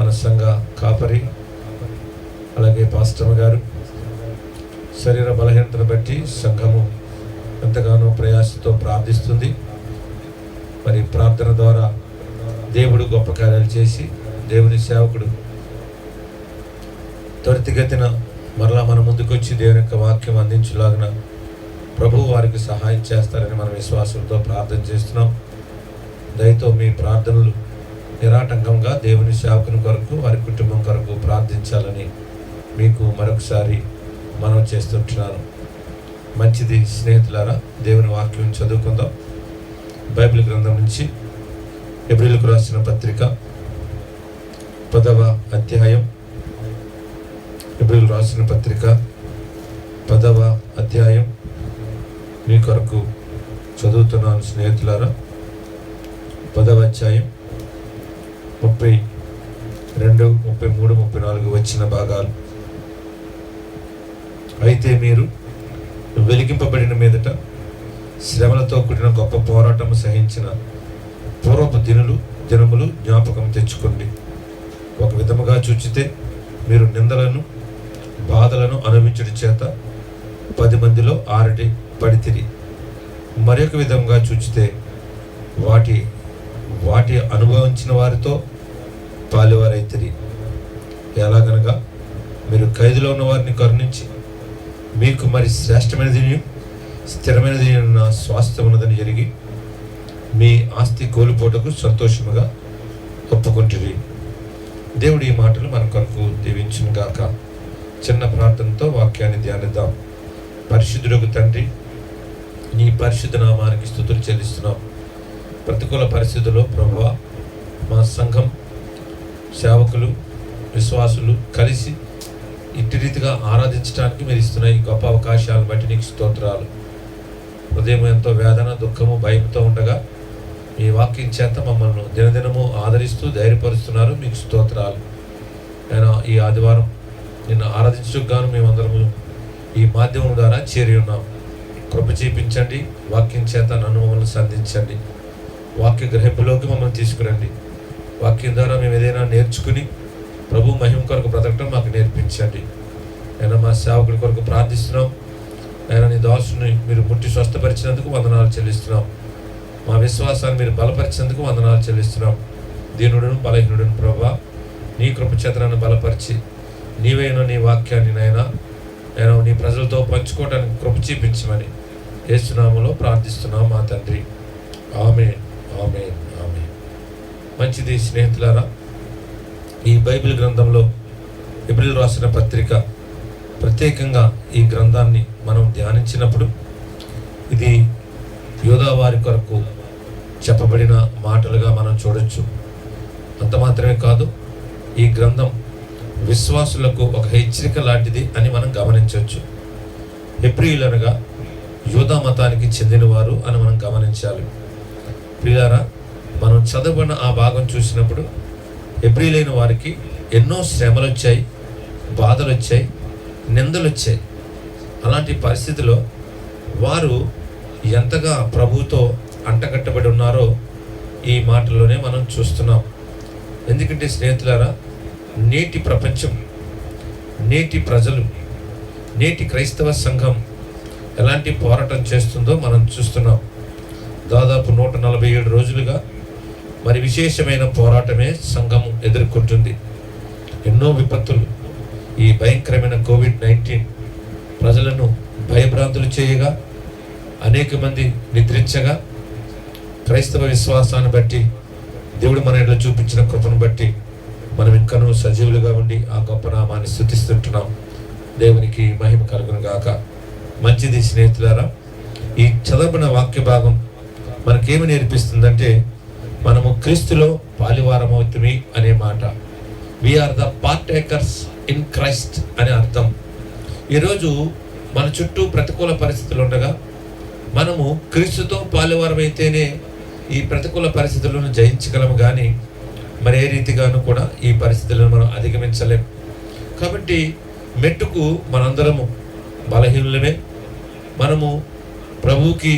మన సంఘ కాపరి, అలాగే పాస్టమ్ గారు శరీర బలహీనతను బట్టి సంఘము ఎంతగానో ప్రయాసతో ప్రార్థిస్తుంది. మరి ప్రార్థన ద్వారా దేవుడు గొప్ప కార్యాలు చేసి దేవుని సేవకుడు త్వరితగతిన మరలా మన ముందుకు వచ్చి దేవుని యొక్క వాక్యం అందించులాగిన ప్రభువు వారికి సహాయం చేస్తారని మనం విశ్వాసంతో ప్రార్థన చేస్తున్నాం. దయతో మీ ప్రార్థనలు నిరాటంకంగా దేవుని సేవకుని కొరకు, వారి కుటుంబం కొరకు ప్రార్థించాలని మీకు మరొకసారి మనం చేస్తుంటున్నాను. మంచిది స్నేహితులారా, దేవుని వాక్యం చదువుకుందాం. బైబిల్ గ్రంథం నుంచి హెబ్రీయులకు రాసిన పత్రిక 10వ అధ్యాయం. హెబ్రీయులకు రాసిన పత్రిక 10వ అధ్యాయం మీ కొరకు చదువుతున్నాను స్నేహితులారా. 10వ అధ్యాయం 32, 33, 34 వచ్చిన భాగాలు. అయితే మీరు వెలిగింపబడిన మీదట శ్రమలతో కూడిన గొప్ప పోరాటం సహించిన పూర్వపు దినములు జ్ఞాపకం తెచ్చుకోండి. ఒక విధముగా చూచితే మీరు నిందలను, బాధలను అనుభవించుట చేత 10 మందిలో 6 పడితిరి. మరొక విధంగా చూచితే వాటి అనుభవించిన వారితో పాలువారైతిరి. ఎలాగనగా మీరు ఖైదులో ఉన్న వారిని కరుణించి మీకు మరి శ్రేష్టమైనది, స్థిరమైనది ఉన్న స్వాస్థ్యం ఉన్నదని జరిగి మీ ఆస్తి కోల్పోటకు సంతోషముగా ఒప్పుకుంటుంది. దేవుడి ఈ మాటలు మన కొరకు దీవించును గాక. చిన్న ప్రార్థనతో వాక్యాన్ని ధ్యానిద్దాం. పరిశుద్ధులకు తండ్రి, నీ పరిశుద్ధ నామానికి స్తుతులు చెల్లిస్తున్నాం. ప్రతికూల పరిస్థితుల్లో ప్రభువా, మా సంఘం సేవకులు, విశ్వాసులు కలిసి ఇట్టి రీతిగా ఆరాధించడానికి మీరు ఇస్తున్న ఈ గొప్ప అవకాశాలను బట్టి నీకు స్తోత్రాలు. హృదయం ఎంతో వేదన, దుఃఖము, భయంతో ఉండగా మీ వాక్యం చేత మమ్మల్ని దినదినము ఆదరిస్తూ ధైర్యపరుస్తున్నారు. మీకు స్తోత్రాలు. నేను ఈ ఆదివారం నిన్ను ఆరాధించడానికి గాను మేమందరము ఈ మాధ్యమం ద్వారా చేరి ఉన్నాం. కృప చూపించండి. వాక్యం చేత నన్ను మమ్మల్ని సంధించండి. వాక్య గ్రహింపులోకి మమ్మల్ని తీసుకురండి. వాక్యం ద్వారా మేము ఏదైనా నేర్చుకుని ప్రభు మహిమ కొరకు బ్రతకటం మాకు నేర్పించండి. నేను మా సేవకుడి కొరకు ప్రార్థిస్తున్నాం. నేను నీ దాసుని మీరు ముట్టి స్వస్థపరిచినందుకు వందనాలు చెల్లిస్తున్నాం. మా విశ్వాసాన్ని మీరు బలపరిచినందుకు వందనాలు చెల్లిస్తున్నాం. దీనుడును బలహీనుడును ప్రభా, నీ కృపచేత నన్ను బలపరిచి నీవేనో నీ వాక్యాన్ని నేను నీ ప్రజలతో పంచుకోవడానికి కృప చూపించమని యేసునామములో ప్రార్థిస్తున్నాం మా తండ్రి. ఆమేన్, ఆమేన్, ఆమేన్. మంచిది స్నేహితులారా, ఈ బైబిల్ గ్రంథంలో హెబ్రీయులకు రాసిన పత్రిక, ప్రత్యేకంగా ఈ గ్రంథాన్ని మనం ధ్యానించినప్పుడు ఇది యోధా వారి కొరకు చెప్పబడిన మాటలుగా మనం చూడొచ్చు. అంత మాత్రమే కాదు, ఈ గ్రంథం విశ్వాసులకు ఒక హెచ్చరిక లాంటిది అని మనం గమనించవచ్చు. హెబ్రీయులు అనగా యూదా మతానికి చెందినవారు అని మనం గమనించాలి. ప్రియులారా, మనం చదవబడిన ఆ భాగం చూసినప్పుడు హెబ్రీయులైన వారికి ఎన్నో శ్రమలు వచ్చాయి, బాధలు వచ్చాయి, నిందలు వచ్చాయి. అలాంటి పరిస్థితిలో వారు ఎంతగా ప్రభువుతో అంటగట్టబడి ఉన్నారో ఈ మాటల్లోనే మనం చూస్తున్నాం. ఎందుకంటే స్నేహితులారా, నేటి ప్రపంచం, నేటి ప్రజలు, నేటి క్రైస్తవ సంఘం ఎలాంటి పోరాటం చేస్తుందో మనం చూస్తున్నాం. దాదాపు 147 రోజులుగా మరి విశేషమైన పోరాటమే సంఘం ఎదుర్కొంటుంది. ఎన్నో విపత్తులు, ఈ భయంకరమైన కోవిడ్-19 ప్రజలను భయభ్రాంతులు చేయగా, అనేక మంది నిద్రించగా, క్రైస్తవ విశ్వాసాన్ని బట్టి దేవుడు మన ఎడల చూపించిన కృపను బట్టి మనం ఇంకనూ సజీవులుగా ఉండి ఆ గొప్ప నామాన్ని స్తుతిస్తుంటున్నాం. దేవునికి మహిమ కలుగును గాక. మంచిది స్నేహితులారా, ఈ చదవబడిన వాక్య భాగం మనకేమి నేర్పిస్తుందంటే, మనము క్రీస్తులో పాలివారమవుతుమి అనే మాట. We are the partakers in Christ అనే అర్థం. ఈరోజు మన చుట్టూ ప్రతికూల పరిస్థితులు ఉండగా మనము క్రీస్తుతో పాలివారమైతేనే ఈ ప్రతికూల పరిస్థితులను జయించగలము, కానీ మరి ఏ రీతిగాను కూడా ఈ పరిస్థితులను మనం అధిగమించలేము. కాబట్టి మెట్టుకు మనందరము బలహీనులమే, మనము ప్రభువుకి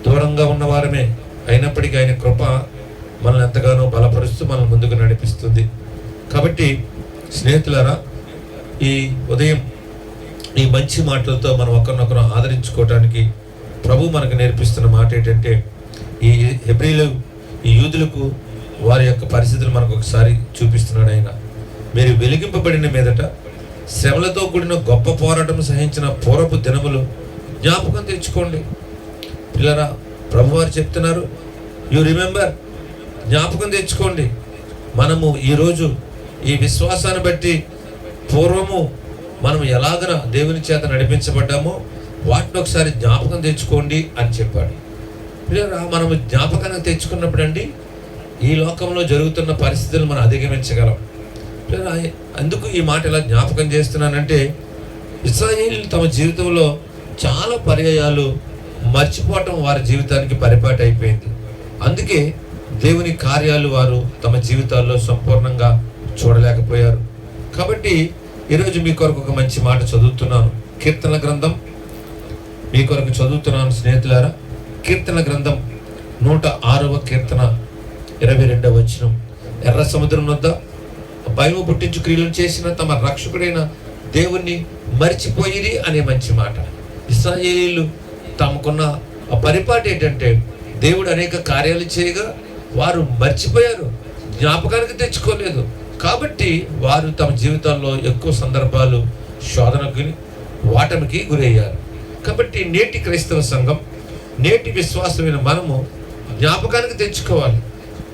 దూరంగా ఉన్నవారమే. అయినప్పటికీ ఆయన కృప మనల్ని ఎంతగానో బలపరుస్తూ మనల్ని ముందుకు నడిపిస్తుంది. కాబట్టి స్నేహితులారా, ఈ ఉదయం ఈ మంచి మాటలతో మనం ఒకరినొకరు ఆదరించుకోవడానికి ప్రభు మనకు నేర్పిస్తున్న మాట ఏంటంటే, ఈ హెబ్రీయులు, ఈ యూదులకు వారి యొక్క పరిస్థితులు మనకు ఒకసారి చూపిస్తున్నాడు ఆయన. మీరు వెలిగింపబడిన మీదట శ్రమలతో కూడిన గొప్ప పోరాటం సహించిన పూర్వపు దినములు జ్ఞాపకం తెచ్చుకోండి. పిల్లరా, ప్రభువారు చెప్తున్నారు, యు రిమెంబర్, జ్ఞాపకం తెచ్చుకోండి. మనము ఈరోజు ఈ విశ్వాసాన్ని బట్టి పూర్వము మనం ఎలాగన దేవుని చేత నడిపించబడ్డామో వాటిని ఒకసారి జ్ఞాపకం తెచ్చుకోండి అని చెప్పాడు. పిల్లరా, మనము జ్ఞాపకాన్ని తెచ్చుకున్నప్పుడు అండి ఈ లోకంలో జరుగుతున్న పరిస్థితులు మనం అధిగమించగలం. పిల్లరా, అందుకు ఈ మాట ఇలా జ్ఞాపకం చేస్తున్నానంటే, ఇశ్రాయేలీయులు తమ జీవితంలో చాలా పర్యాయాలు మర్చిపోవటం వారి జీవితానికి పరిపాటి అయిపోయింది. అందుకే దేవుని కార్యాలు వారు తమ జీవితాల్లో సంపూర్ణంగా చూడలేకపోయారు. కాబట్టి ఈరోజు మీ కొరకు ఒక మంచి మాట చదువుతున్నాను. కీర్తనల గ్రంథం మీ కొరకు చదువుతున్నాను స్నేహితులారా. కీర్తన గ్రంథం 106వ కీర్తన 22వ వచనం. ఎర్ర సముద్రం వద్ద భయము పుట్టించు క్రియలను చేసిన తమ రక్షకుడైన దేవుణ్ణి మరిచిపోయిరి అనే మంచి మాట. ఇశ్రాయేలీయులు తమకున్న ఆ పరిపాటి ఏంటంటే, దేవుడు అనేక కార్యాలు చేయగా వారు మర్చిపోయారు, జ్ఞాపకానికి తెచ్చుకోలేదు. కాబట్టి వారు తమ జీవితాల్లో ఎక్కువ సందర్భాలు శోధనకు, వాటమికి గురయ్యారు. కాబట్టి నేటి క్రైస్తవ సంఘం, నేటి విశ్వాసమైన మనము జ్ఞాపకానికి తెచ్చుకోవాలి.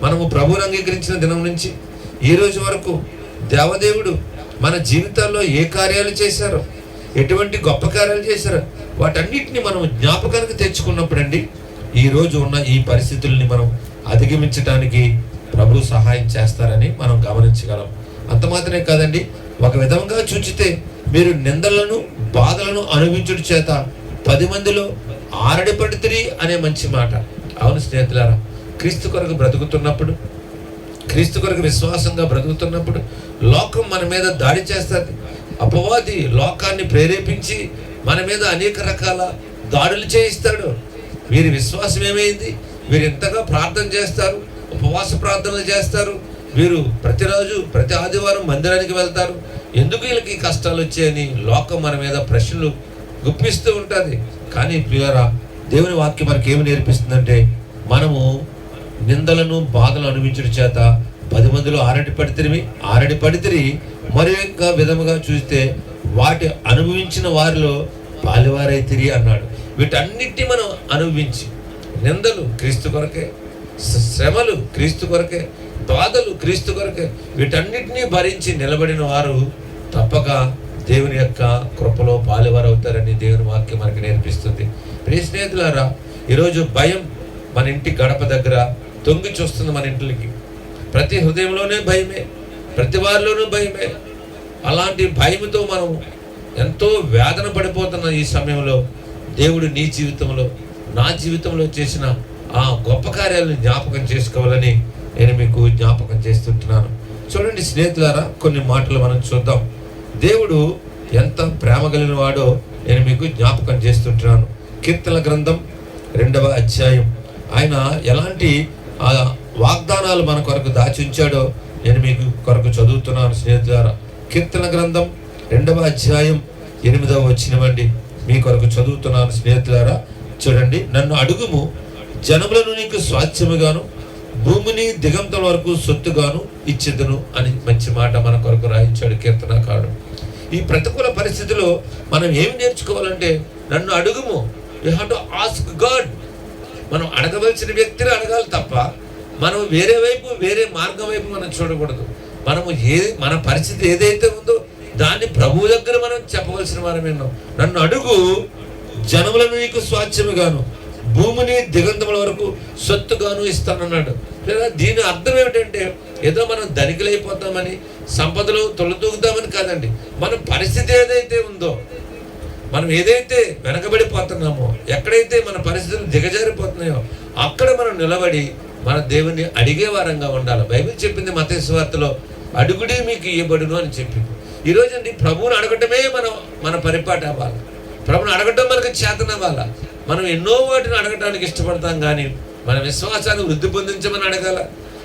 మనము ప్రభువుని అంగీకరించిన దినం నుంచి ఈ రోజు వరకు దేవదేవుడు మన జీవితాల్లో ఏ కార్యాలు చేశారో, ఎటువంటి గొప్ప కార్యాలు చేశారో వాటన్నిటిని మనం జ్ఞాపకానికి తెచ్చుకున్నప్పుడు అండి ఈ రోజు ఉన్న ఈ పరిస్థితుల్ని మనం అధిగమించడానికి ప్రభు సహాయం చేస్తారని మనం గమనించగలం. అంత మాత్రమే కాదండి, ఒక విధంగా చూచితే మీరు నిందలను బాధలను అనుభవించుట చేత 10 మందిలో ఆరడిపడితిరి అనే మంచి మాట. అవును స్నేహితులారా, క్రీస్తు కొరకు బ్రతుకుతున్నప్పుడు, క్రీస్తు కొరకు విశ్వాసంగా బ్రతుకుతున్నప్పుడు లోకం మన మీద దాడి చేస్తుంది. అపవాది లోకాన్ని ప్రేరేపించి మన మీద అనేక రకాల దాడులు చేయిస్తాడు. వీరి విశ్వాసం ఏమైంది? వీరు ఎంతగా ప్రార్థన చేస్తారు, ఉపవాస ప్రార్థనలు చేస్తారు, వీరు ప్రతిరోజు ప్రతి ఆదివారం మందిరానికి వెళ్తారు, ఎందుకు వీళ్ళకి కష్టాలు వచ్చాయని లోకం మన మీద ప్రశ్నలు గుప్పిస్తూ ఉంటుంది. కానీ ప్రియులారా, దేవుని వాక్యం మనకి ఏమి నేర్పిస్తుందంటే, మనము నిందలను బాధలు అనుభవించడం చేత 10 మందిలో ఆరడి పడితిరి మరి యొక్క విధముగా చూస్తే వాటి అనుభవించిన వారిలో పాలివారైతిరి అన్నాడు. వీటన్నిటిని మనం అనుభవించి, నిందలు క్రీస్తు కొరకే, శ్రమలు క్రీస్తు కొరకే, బాధలు క్రీస్తు కొరకే, వీటన్నిటినీ భరించి నిలబడిన వారు తప్పక దేవుని యొక్క కృపలో పాలివారు అవుతారని దేవుని వాక్యం మనకి నేర్పిస్తుంది. ప్రియ స్నేహితులారా, ఈరోజు భయం మన ఇంటి గడప దగ్గర తొంగి చూస్తుంది. మన ఇంట్లోకి ప్రతి హృదయంలోనే భయమే, ప్రతి వారిలోనూ భయమే. అలాంటి భయంతో మనం ఎంతో వేదన పడిపోతున్న ఈ సమయంలో దేవుడు నీ జీవితంలో, నా జీవితంలో చేసిన ఆ గొప్ప కార్యాలను జ్ఞాపకం చేసుకోవాలని నేను మీకు జ్ఞాపకం చేస్తుంటున్నాను. చూడండి స్నేహితులారా, కొన్ని మాటలు మనం చూద్దాం. దేవుడు ఎంత ప్రేమ కలిగిన వాడో నేను మీకు జ్ఞాపకం చేస్తుంటున్నాను. కీర్తన గ్రంథం 2వ అధ్యాయం, ఆయన ఎలాంటి వాగ్దానాలు మన కొరకు దాచి ఉంచాడో నేను మీకు కొరకు చదువుతున్నాను స్నేహితులారా. కీర్తన గ్రంథం 2వ అధ్యాయం 8వ వచనమండి, మీ కొరకు చదువుతున్నాను స్నేహితులారా. చూడండి, నన్ను అడుగుము, జనములను నీకు స్వాస్థ్యముగాను భూమిని దిగంతల వరకు సొత్తుగాను ఇచ్చేదను అని మంచి మాట మన కొరకు రాయించాడు కీర్తనకారుడు. ఈ ప్రతికూల పరిస్థితిలో మనం ఏమి నేర్చుకోవాలంటే, నన్ను అడుగుము, you have to ask God. మనం అడగవలసిన వ్యక్తిని అడగాలి తప్ప మనం వేరే మార్గం వైపు మనం చూడకూడదు. మనము మన పరిస్థితి ఏదైతే ఉందో దాన్ని ప్రభువు దగ్గర మనం చెప్పవలసిన వారం ఎన్నో. నన్ను అడుగు, జనములను నీకు స్వాస్థ్యముగాను భూమిని దిగంతముల వరకు సొత్తుగాను ఇస్తానన్నాడు. లేదా దీని అర్థం ఏమిటంటే, ఏదో మనం ధనికులైపోతామని, సంపదలు తొలతూగుతామని కాదండి. మన పరిస్థితి ఏదైతే ఉందో, మనం ఏదైతే వెనకబడిపోతున్నామో, ఎక్కడైతే మన పరిస్థితులు దిగజారిపోతున్నాయో అక్కడ మనం నిలబడి మన దేవుణ్ణి అడిగే వారంగా ఉండాలి. బైబిల్ చెప్పింది మత్తయి సువార్తలో, అడుగుడి మీకు ఇవ్వబడును అని చెప్పింది. ఈరోజు అండి ప్రభువుని అడగటమే మన పరిపాటి అవ్వాలి. ప్రభుని అడగటం మనకు చేతనవ్వాలా. మనం ఎన్నో వాటిని అడగటానికి ఇష్టపడతాం, కానీ మన విశ్వాసాన్ని వృద్ధి పొందించమని అడగాల,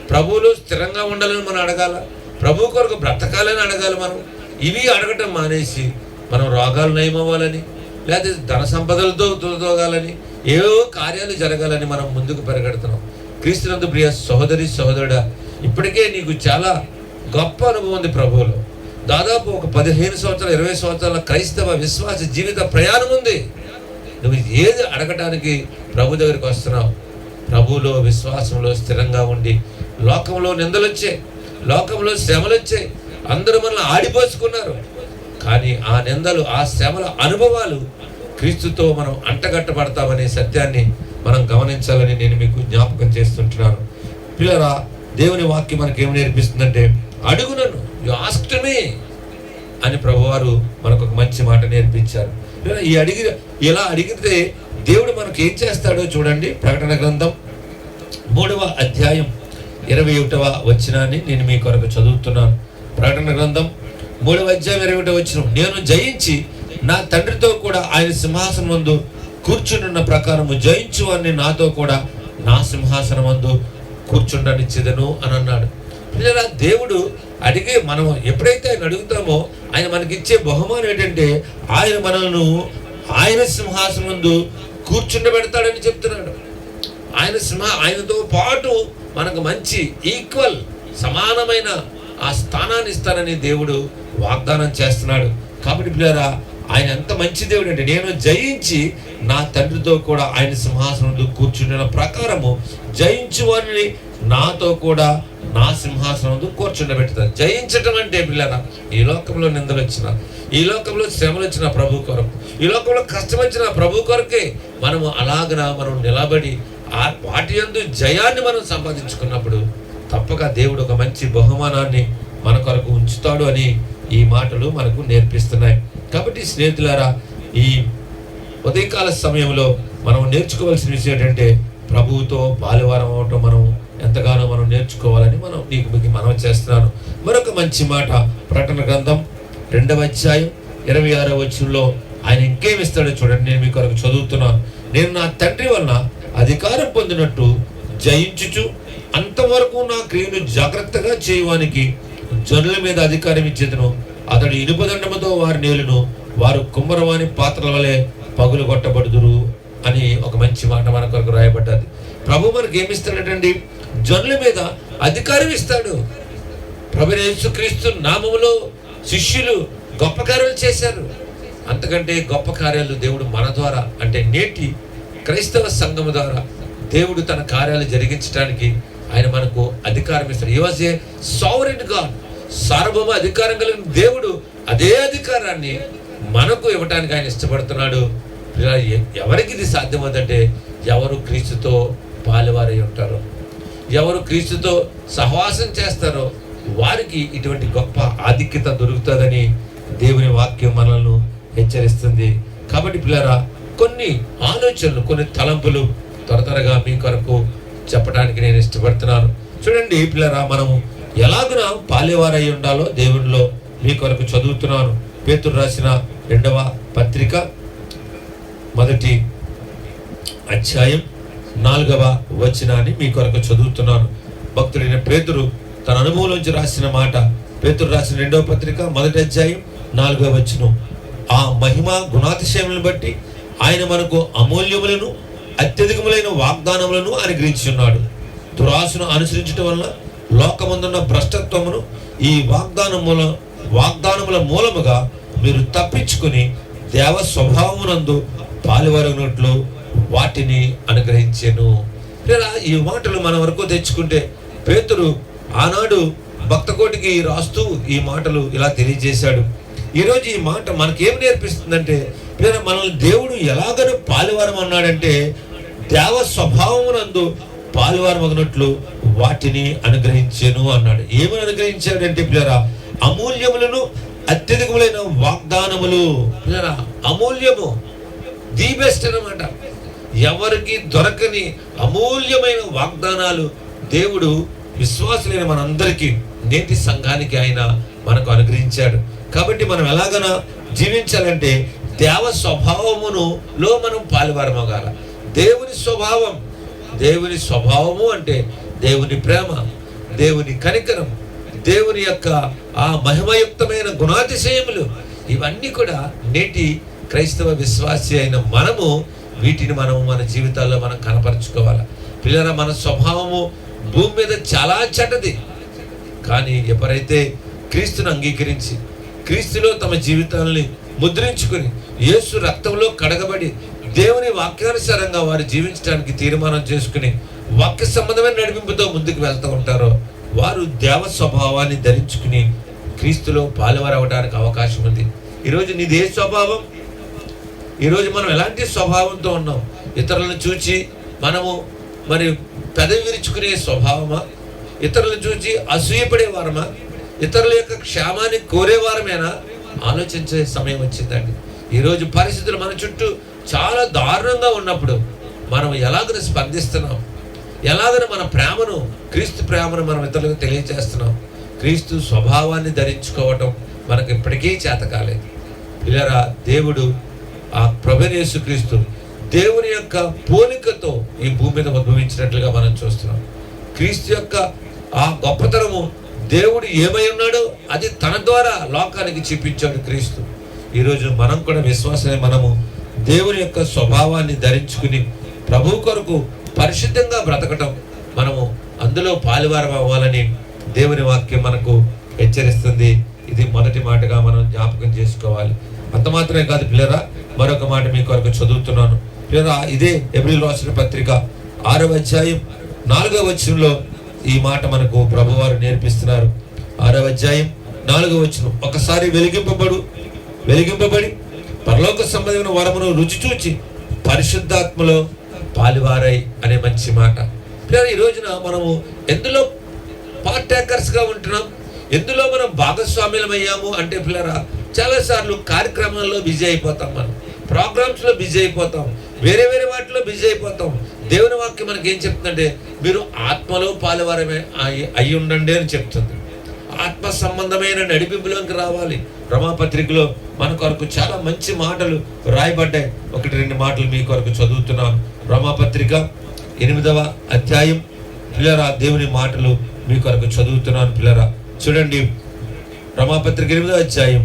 ప్రభువులో స్థిరంగా ఉండాలని మనం అడగాల, ప్రభు కొరకు బ్రతకాలని అడగాలి. మనం ఇవి అడగటం మానేసి మనం రోగాలు నయమవ్వాలని, లేదా ధన సంపదలతో తోగాలని, ఏవో కార్యాలు జరగాలని మనం ముందుకు పెరగడుతున్నాం. క్రీస్తునందు ప్రియ సహోదరి సహోదరుడా, ఇప్పటికే నీకు చాలా గొప్ప అనుభవం ఉంది ప్రభువులో. దాదాపు ఒక 15 సంవత్సరాలు 20 సంవత్సరాల క్రైస్తవ విశ్వాస జీవిత ప్రయాణం ఉంది. నువ్వు ఏది అడగటానికి ప్రభు దగ్గరికి వస్తున్నావు? ప్రభువులో విశ్వాసంలో స్థిరంగా ఉండి, లోకంలో నిందలు వచ్చాయి, లోకంలో శ్రమలు వచ్చాయి, అందరూ మనల్ని ఆడిపోసుకున్నారు. కానీ ఆ నిందలు, ఆ శ్రమల అనుభవాలు క్రీస్తుతో మనం అంటగట్టబడతామనే సత్యాన్ని మనం గమనించాలని నేను మీకు జ్ఞాపకం చేస్తుంటున్నాను. పిల్లరా, దేవుని వాక్యం మనకి ఏమి నేర్పిస్తుందంటే, అడుగు నన్ను, యు ఆస్క్డ్ మీ అని ప్రభువారు మనకు ఒక మంచి మాట నేర్పించారు. ఇలా అడిగితే దేవుడు మనకు ఏం చేస్తాడో చూడండి. ప్రకటన గ్రంథం 3వ అధ్యాయం 21వ వచనాన్ని నేను మీ కొరకు చదువుతున్నాను. ప్రకటన గ్రంథం 3వ అధ్యాయం 21వ వచనం, నేను జయించి నా తండ్రితో కూడా ఆయన సింహాసనం ముందు కూర్చుంటున్న ప్రకారము జయించు అని నాతో కూడా నా సింహాసనం ముందు కూర్చుండనిచ్చేదను అని అన్నాడు. పిల్లరా, దేవుడు అడిగే మనం ఎప్పుడైతే ఆయన అడుగుతామో ఆయన మనకిచ్చే బహుమానం ఏంటంటే, ఆయన మనల్ని ఆయన సింహాసనం ముందు కూర్చుండబెడతాడని చెప్తున్నాడు. ఆయనతో పాటు మనకు మంచి ఈక్వల్ సమానమైన ఆ స్థానాన్ని ఇస్తానని దేవుడు వాగ్దానం చేస్తున్నాడు. కాబట్టి పిల్లరా, ఆయన ఎంత మంచి దేవుడు అంటే, నేను జయించి నా తండ్రితో కూడా ఆయన సింహాసనం కూర్చుండిన ప్రకారము జయించు వారిని నాతో కూడా నా సింహాసనం కూర్చుండబెడతాను. జయించటం అంటే పిల్లరా, ఈ లోకంలో నిందలు వచ్చినా, ఈ లోకంలో శ్రమలు వచ్చిన ప్రభు కొరకు, ఈ లోకంలో కష్టం వచ్చిన ప్రభు కొరకే మనము అలాగన మనం నిలబడి వాటి యందు జయాన్ని మనం సంపాదించుకున్నప్పుడు తప్పక దేవుడు ఒక మంచి బహుమానాన్ని మన కొరకు ఉంచుతాడు అని ఈ మాటలు మనకు నేర్పిస్తున్నాయి. కాబట్టి స్నేహితులారా, ఈ ఉదయకాల సమయంలో మనం నేర్చుకోవాల్సిన విషయం ఏంటంటే, ప్రభువుతో బాల్యవారం అవటం మనం ఎంతగానో మనం నేర్చుకోవాలని మీకు మనవి చేస్తున్నాను. మరొక మంచి మాట, ప్రకటన గ్రంథం 2వ అధ్యాయం 26వ వచనంలో ఆయన ఇంకేమిస్తాడో చూడండి. నేను మీ కొరకు చదువుతున్నాను. నేను నా తండ్రి వలన అధికారం పొందినట్టు జయించుచు అంతవరకు నా క్రియను జాగ్రత్తగా చేయడానికి జనుల మీద అధికారం ఇచ్చేదను. అతడు ఇనుపదండముతో వారి నేలును, వారు కుమ్మరవాని పాత్రల వలె పగులు కొట్టబడుదురు అని ఒక మంచి మాట మన కొరకు రాయబడ్డది. ప్రభు మనకి ఏమిస్తాడటండి? జనుల మీద అధికారం ఇస్తాడు. ప్రభువైన యేసుక్రీస్తు నామములో శిష్యులు గొప్ప కార్యాలు చేశారు. అంతకంటే గొప్ప కార్యాలు దేవుడు మన ద్వారా, అంటే నేటి క్రైస్తవ సంఘం ద్వారా దేవుడు తన కార్యాలు జరిగించడానికి ఆయన మనకు అధికారం ఇస్తాడు. హి వాజ్ ఏ సావరెన్ గాడ్. సార్వభౌమ అధికారం కలిగిన దేవుడు అదే అధికారాన్ని మనకు ఇవ్వడానికి ఆయన ఇష్టపడుతున్నాడు. ఎవరికి ఇది సాధ్యమవుతుందంటే ఎవరు క్రీస్తుతో పాలువారై ఉంటారో, ఎవరు క్రీస్తుతో సహవాసం చేస్తారో వారికి ఇటువంటి గొప్ప ఆధిక్యత దొరుకుతుందని దేవుని వాక్యం మనల్ని హెచ్చరిస్తుంది. కాబట్టి పిల్లరా, కొన్ని ఆలోచనలు, కొన్ని తలంపులు త్వరగా మీ కొరకు చెప్పడానికి నేను ఇష్టపడుతున్నాను. చూడండి పిల్లరా, మనము ఎలాగున పాలేవారై ఉండాలో దేవునిలో మీ కొరకు చదువుతున్నాను. పేతురు రాసిన 2వ పత్రిక 1వ అధ్యాయం 4వ వచనాన్ని మీ కొరకు చదువుతున్నాను. భక్తుడైన పేతురు తన అనుభవంలోంచి రాసిన మాట. పేతురు రాసిన 2వ పత్రిక 1వ అధ్యాయం 4వ వచనం. ఆ మహిమ గుణాతిశయములను బట్టి ఆయన మనకు అమూల్యములను అత్యధికములైన వాగ్దానములను అనుగ్రహించున్నాడు. దురాశను అనుసరించడం వలన లోకమందున్న భ్రష్టత్వమును ఈ వాగ్దానముల మూలముగా మీరు తప్పించుకుని దేవ స్వభావమునందు పాలువరగినట్లు వాటిని అనుగ్రహించెను. ఈ మాటలు మన వరకు తెచ్చుకుంటే పేతురు ఆనాడు భక్తకోటికి రాస్తూ ఈ మాటలు ఇలా తెలియజేశాడు. ఈరోజు ఈ మాట మనకేం నేర్పిస్తుందంటే, మనల్ని దేవుడు ఎలాగని పాలువారం అన్నాడంటే దేవ స్వభావమునందు పాలువారమగినట్లు వాటిని అనుగ్రహించెను అన్నాడు. ఏమని అనుగ్రహించాడంటే పిల్లరా, అమూల్యములను అత్యధికములైన వాగ్దానములు. పిల్లరా, అమూల్యము ది బెస్ట్ అన్నమాట. ఎవరికి దొరకని అమూల్యమైన వాగ్దానాలు దేవుడు విశ్వాసులైన మనందరికీ, నేటి సంఘానికి ఆయన మనకు అనుగ్రహించాడు. కాబట్టి మనం ఎలాగైనా జీవించాలంటే దేవ స్వభావములో మనం పాలువారమగాల. దేవుని స్వభావము అంటే దేవుని ప్రేమ, దేవుని కనికరం, దేవుని యొక్క ఆ మహిమయుక్తమైన గుణాతిశయములు, ఇవన్నీ కూడా నేటి క్రైస్తవ విశ్వాసి అయిన వీటిని మనము మన జీవితాల్లో మనం కనపరుచుకోవాలి. పిల్లరా, మన స్వభావము భూమి మీద చాలా చెడ్డది. కానీ ఎవరైతే క్రీస్తును అంగీకరించి క్రీస్తులో తమ జీవితాలని ముద్రించుకుని యేసు రక్తంలో కడగబడి దేవుని వాక్యానుసారంగా వారు జీవించడానికి తీర్మానం చేసుకుని వాక్య సంబంధమైన నడిపింపుతో ముందుకు వెళ్తూ ఉంటారో వారు దేవ స్వభావాన్ని ధరించుకుని క్రీస్తులో పాలువారు అవడానికి అవకాశం ఉంది. ఈరోజు నీదే స్వభావం? ఈరోజు మనం ఎలాంటి స్వభావంతో ఉన్నాం? ఇతరులను చూచి మనము మరి పెదవి విరుచుకునే స్వభావమా? ఇతరులను చూచి అసూయపడేవారమా? ఇతరుల యొక్క క్షేమాన్ని కోరేవారమేనా? ఆలోచించే సమయం వచ్చిందండి. ఈరోజు పరిస్థితులు మన చుట్టూ చాలా దారుణంగా ఉన్నప్పుడు మనం ఎలాగన స్పందిస్తున్నాం? ఎలాగన మన ప్రేమను, క్రీస్తు ప్రేమను మనం ఇతరులకు తెలియజేస్తున్నాం? క్రీస్తు స్వభావాన్ని ధరించుకోవటం మనకు ఇప్పటికీ చేత కాలేదు. పిల్లరా, దేవుడు ఆ ప్రభువైన యేసుక్రీస్తు దేవుని యొక్క పోలికతో ఈ భూమి మీద ఉద్భవించినట్లుగా మనం చూస్తున్నాం. క్రీస్తు యొక్క ఆ గొప్పతనము, దేవుడు ఏమై ఉన్నాడో అది తన ద్వారా లోకానికి చూపించాడు క్రీస్తు. ఈరోజు మనం కూడా విశ్వాసమే, మనము దేవుని యొక్క స్వభావాన్ని ధరించుకుని ప్రభు కొరకు పరిశుద్ధంగా బ్రతకటం, మనము అందులో పాలువారం అవ్వాలని దేవుని వాక్యం మనకు హెచ్చరిస్తుంది. ఇది మొదటి మాటగా మనం జ్ఞాపకం చేసుకోవాలి. అంత మాత్రమే కాదు పిల్లరా, మరొక మాట మీ కొరకు చదువుతున్నాను. పిల్లరా, ఇదే హెబ్రీయులకు రాసిన పత్రిక 6వ అధ్యాయం 4వ వచనంలో ఈ మాట మనకు ప్రభువారు నేర్పిస్తున్నారు. 6వ అధ్యాయం 4వ వచనం. ఒకసారి వెలిగింపబడి పరలోక సంబంధమైన వరమును రుచి చూచి పరిశుద్ధాత్మలో పాలువారై అనే మంచి మాట. ఈ రోజున మనము ఎందులో పార్టేకర్స్ గా ఉంటున్నాం? ఎందులో మనం భాగస్వామ్యులమయ్యాము అంటే పిల్లరా, చాలాసార్లు కార్యక్రమాల్లో బిజీ అయిపోతాం, మనం ప్రోగ్రామ్స్ లో బిజీ అయిపోతాం, వేరే వాటిలో బిజీ అయిపోతాం. దేవుని వాక్యం మనకి ఏం చెప్తుందంటే, మీరు ఆత్మలో పాలువారమే అయి ఉండండి అని చెప్తుంది. ఆత్మ సంబంధమైన నడిపింపులోకి రావాలి. రమాపత్రికలో మన కొరకు చాలా మంచి మాటలు రాయబడ్డాయి. 1-2 మాటలు మీ కొరకు చదువుతున్నాను. రమాపత్రిక 8వ అధ్యాయం పిల్లరా, దేవుని మాటలు మీ కొరకు చదువుతున్నాను. పిల్లరా చూడండి, రమాపత్రిక 8వ అధ్యాయం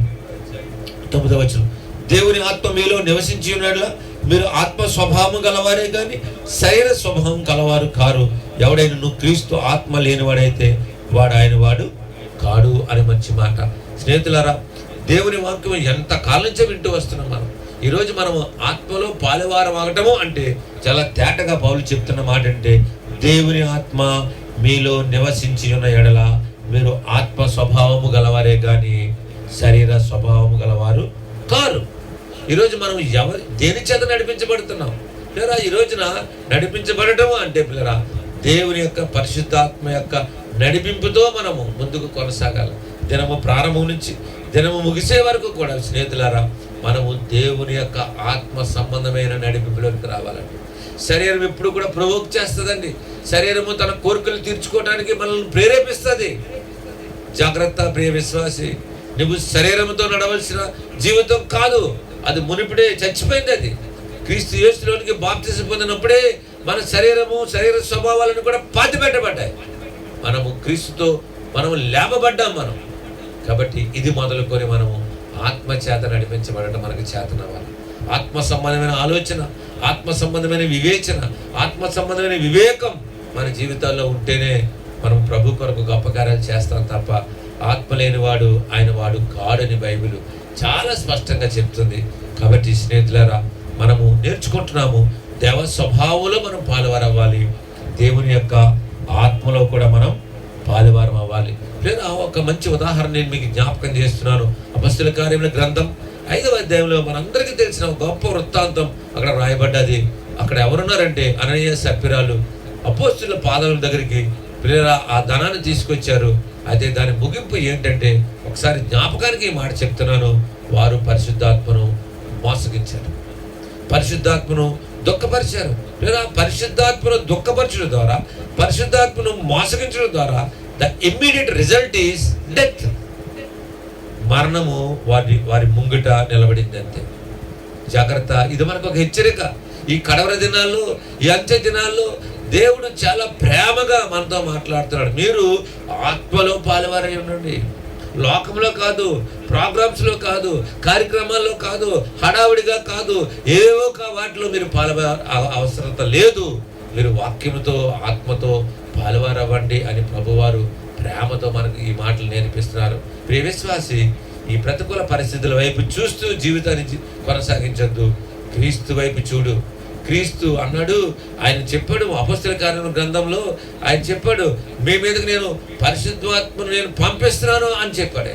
9వ వచనం. దేవుని ఆత్మ మీలో నివసించి ఉన్నట్ల మీరు ఆత్మ స్వభావం గలవారే కానీ శరీర స్వభావం గలవారు కారు. ఎవడైనా నువ్వు క్రీస్తు ఆత్మ లేనివాడైతే వాడు ఆయన వాడు కాడు అని మంచి మాట. స్నేహితులారా, దేవుని వాక్యం ఎంత కాలం నుంచి వింటూ వస్తున్నాం మనం. ఈరోజు మనము ఆత్మలో పాలువారం ఆగటము అంటే చాలా తేటగా పౌలు చెప్తున్న మాట అంటే, దేవుని ఆత్మ మీలో నివసించి ఉన్న ఎడల మీరు ఆత్మ స్వభావము గలవారే కానీ శరీర స్వభావము గలవారు కారు. ఈరోజు మనం దేని చేత నడిపించబడుతున్నాం పిల్లరా? ఈ రోజున నడిపించబడటం అంటే పిల్లరా, దేవుని యొక్క పరిశుద్ధాత్మ యొక్క నడిపింపుతో మనము ముందుకు కొనసాగాలి. దినము ప్రారంభం నుంచి దినము ముగిసే వరకు కూడా స్నేహితులారా, మనము దేవుని యొక్క ఆత్మ సంబంధమైన నడిపింపులోకి రావాలండి. శరీరం ఎప్పుడు కూడా ప్రవోక్ చేస్తుందండి. శరీరము తన కోరికలు తీర్చుకోవడానికి మనల్ని ప్రేరేపిస్తుంది. జాగ్రత్త ప్రియ విశ్వాసి, నువ్వు శరీరంతో నడవలసిన జీవితం కాదు, అది మునిపిడే చచ్చిపోయింది. అది క్రీస్తు యేసులోనికి బాప్తిసం పొందినప్పుడే మన శరీరము శరీర స్వభావాలను కూడా పాతి పెట్టబడ్డాయి. మనము క్రీస్తుతో మనము లేపబడ్డాం మనం. కాబట్టి ఇది మొదలుకొని మనము ఆత్మ చేత నడిపించబడటం మనకు చేతనవ్వాలి. ఆత్మ సంబంధమైన ఆలోచన, ఆత్మ సంబంధమైన వివేచన, ఆత్మ సంబంధమైన వివేకం మన జీవితాల్లో ఉంటేనే మనం ప్రభు కొరకు గొప్ప కార్యాలు చేస్తాం తప్ప ఆత్మ లేనివాడు ఆయన వాడు కాడని బైబిల్ చాలా స్పష్టంగా చెప్తుంది. కాబట్టి స్నేహితులారా, మనము నేర్చుకుంటున్నాము దేవ స్వభావంలో మనం పాలువారవ్వాలి, దేవుని యొక్క ఆత్మలో కూడా మనం పాలువారం అవ్వాలి. లేదా ఒక మంచి ఉదాహరణ నేను మీకు జ్ఞాపకం చేస్తున్నాను. అపొస్తలుల కార్యముల గ్రంథం 5వ అధ్యాయంలో మనందరికీ తెలిసిన గొప్ప వృత్తాంతం అక్కడ రాయబడ్డది. అక్కడ ఎవరున్నారంటే అననీయ సప్పిరాలు అపొస్తలుల పాదాల దగ్గరికి పిల్లరా ఆ ధనాన్ని తీసుకొచ్చారు. అయితే దాని ముగింపు ఏంటంటే, ఒకసారి జ్ఞాపకానికి ఈ మాట చెప్తున్నాను, వారు పరిశుద్ధాత్మను మోసగించారు, పరిశుద్ధాత్మను దుఃఖపరిచారు. లేదా పరిశుద్ధాత్మను దుఃఖపరచడం ద్వారా, పరిశుద్ధాత్మను మోసగించడం ద్వారా the immediate result is death. మరణము వారి ముంగిట నిలబడింది అంతే. జాగ్రత్త, ఇది మనకు ఒక హెచ్చరిక. ఈ కడవర దినాల్లో, ఈ అంత్య దినాల్లో దేవుడు చాలా ప్రేమగా మనతో మాట్లాడుతున్నాడు. మీరు ఆత్మలో పాలువారై ఉండండి. లోకంలో కాదు, ప్రోగ్రామ్స్లో కాదు, కార్యక్రమాల్లో కాదు, హడావుడిగా కాదు, ఏవో వాటిలో మీరు అవసరత లేదు. మీరు వాక్యముతో ఆత్మతో పాలువారవ్వండి అని ప్రభువారు ప్రేమతో మనకు ఈ మాటలు నేర్పిస్తున్నారు. ప్రియ విశ్వాసి, ఈ ప్రతికూల పరిస్థితుల వైపు చూస్తూ జీవితాన్ని కొనసాగించొద్దు. క్రీస్తు వైపు చూడు. క్రీస్తు అన్నాడు, ఆయన చెప్పాడు అపొస్తలుల కార్యముల గ్రంథంలో, ఆయన చెప్పాడు, మీ మీదకి నేను పరిశుద్ధాత్మను నేను పంపిస్తున్నాను అని చెప్పాడు.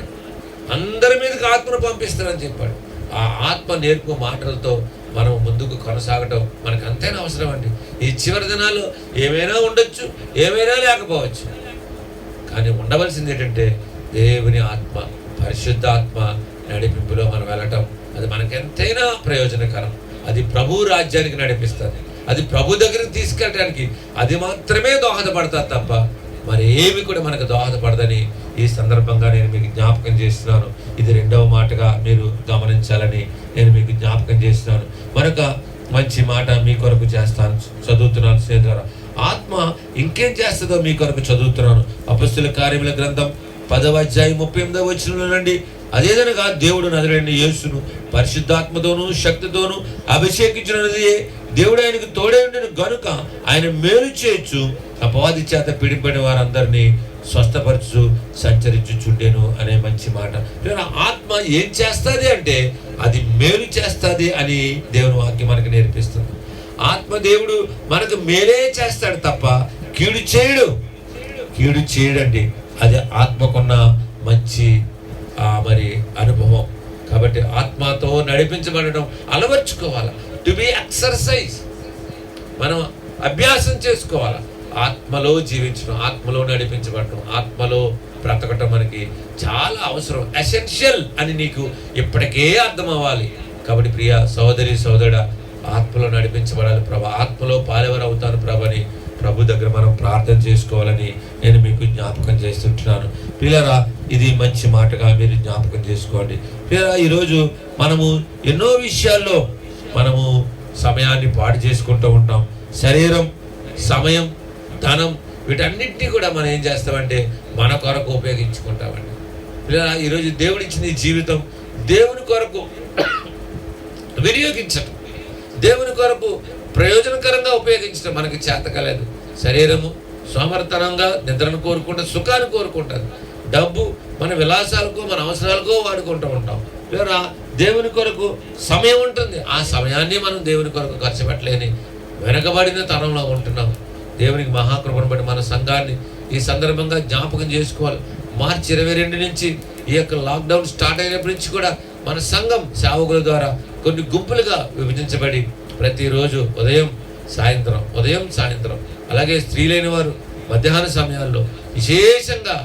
అందరి మీదకి ఆత్మను పంపిస్తానని చెప్పాడు. ఆ ఆత్మ నేర్పు మాటలతో మనం ముందుకు కొనసాగటం మనకు అంతైనా అవసరం అండి. ఈ చివరి దినాల్లో ఏమైనా ఉండొచ్చు, ఏమైనా లేకపోవచ్చు, కానీ ఉండవలసింది ఏంటంటే దేవుని ఆత్మ, పరిశుద్ధాత్మ నడిపింపులో మనం వెళ్ళటం. అది మనకెంతైనా ప్రయోజనకరం. అది ప్రభు రాజ్యానికి నడిపిస్తుంది. అది ప్రభు దగ్గరికి తీసుకెళ్ళడానికి అది మాత్రమే దోహదపడతారు తప్ప మరి ఏమి కూడా మనకు దోహదపడదని ఈ సందర్భంగా నేను మీకు జ్ఞాపకం చేస్తున్నాను. ఇది 2వ మాటగా మీరు గమనించాలని నేను మీకు జ్ఞాపకం చేస్తున్నాను. మరొక మంచి మాట మీ కొరకు చేస్తాను, చదువుతున్నాను స్నేహితులారా. ఆత్మ ఇంకేం చేస్తుందో మీ కొరకు చదువుతున్నాను. అపొస్తలుల కార్యముల గ్రంథం 10వ అధ్యాయం 38వ వచనంలో నుండి, అదేదనగా దేవుడు నజరేయుడైన యేసును పరిశుద్ధాత్మతోనూ శక్తితోనూ అభిషేకించినది దేవుడు ఆయనకు తోడై ఉండిన గనుక ఆయన మేలు చేయొచ్చు, అపవాది చేత పీడింపడిన వారందరినీ స్వస్థపరచు సంచరించుచుండెను అనే మంచి మాట. ఆత్మ ఏం చేస్తుంది అంటే అది మేలు చేస్తుంది అని దేవుని వాక్యం మనకు నేర్పిస్తుంది. ఆత్మ దేవుడు మనకు మేలే చేస్తాడు తప్ప కీడు చేయడండి. అది ఆత్మకున్న మంచి మరి అనుభవం. కాబట్టి ఆత్మతో నడిపించబడడం అలవర్చుకోవాలి. టు బి ఎక్సర్సైజ్, మనం అభ్యాసం చేసుకోవాలి. ఆత్మలో జీవించడం, ఆత్మలో నడిపించబడటం, ఆత్మలో బ్రతకటం మనకి చాలా అవసరం, ఎసెన్షియల్ అని నీకు ఇప్పటికే అర్థం అవ్వాలి. కాబట్టి ప్రియ సోదరి సోదరుడా, ఆత్మలో నడిపించబడాలి ప్రభా, ఆత్మలో పాలెవరు అవుతాను ప్రభని ప్రభు దగ్గర మనం ప్రార్థన చేసుకోవాలని నేను మీకు జ్ఞాపకం చేస్తుంటున్నాను. పిల్లరా, ఇది మంచి మాటగా మీరు జ్ఞాపకం చేసుకోండి. పిల్లరా, ఈరోజు మనము ఎన్నో విషయాల్లో మనము సమయాన్ని పాడు చేసుకుంటూ ఉంటాం. శరీరం, సమయం, ధనం, వీటన్నిటినీ కూడా మనం ఏం చేస్తామంటే మన కొరకు ఉపయోగించుకుంటామండి. పిల్లరా, ఈరోజు దేవుడు ఇచ్చిన ఈ జీవితం దేవుని కొరకు వినియోగించటం, దేవుని కొరకు ప్రయోజనకరంగా ఉపయోగించడం మనకి చేత కాలేదు. శరీరము సోమరితనంగా నిద్రను కోరుకుంటుంది, సుఖాన్ని కోరుకుంటుంది. డబ్బు మన విలాసాలకో మన అవసరాలకో వాడుకుంటూ ఉంటాం. లేదా దేవుని కొరకు సమయం ఉంటుంది, ఆ సమయాన్ని మనం దేవుని కొరకు ఖర్చు పెట్టలేని వెనకబడిన తరంలో ఉంటున్నాం. దేవునికి మహాకృపను బట్టి మన సంఘాన్ని ఈ సందర్భంగా జ్ఞాపకం చేసుకోవాలి. మార్చి 22 నుంచి ఈ యొక్క లాక్డౌన్ స్టార్ట్ అయినప్పటి నుంచి కూడా మన సంఘం సేవకుల ద్వారా కొన్ని గుంపులుగా విభజించబడి ప్రతిరోజు ఉదయం సాయంత్రం అలాగే స్త్రీలైన వారు మధ్యాహ్న సమయాల్లో విశేషంగా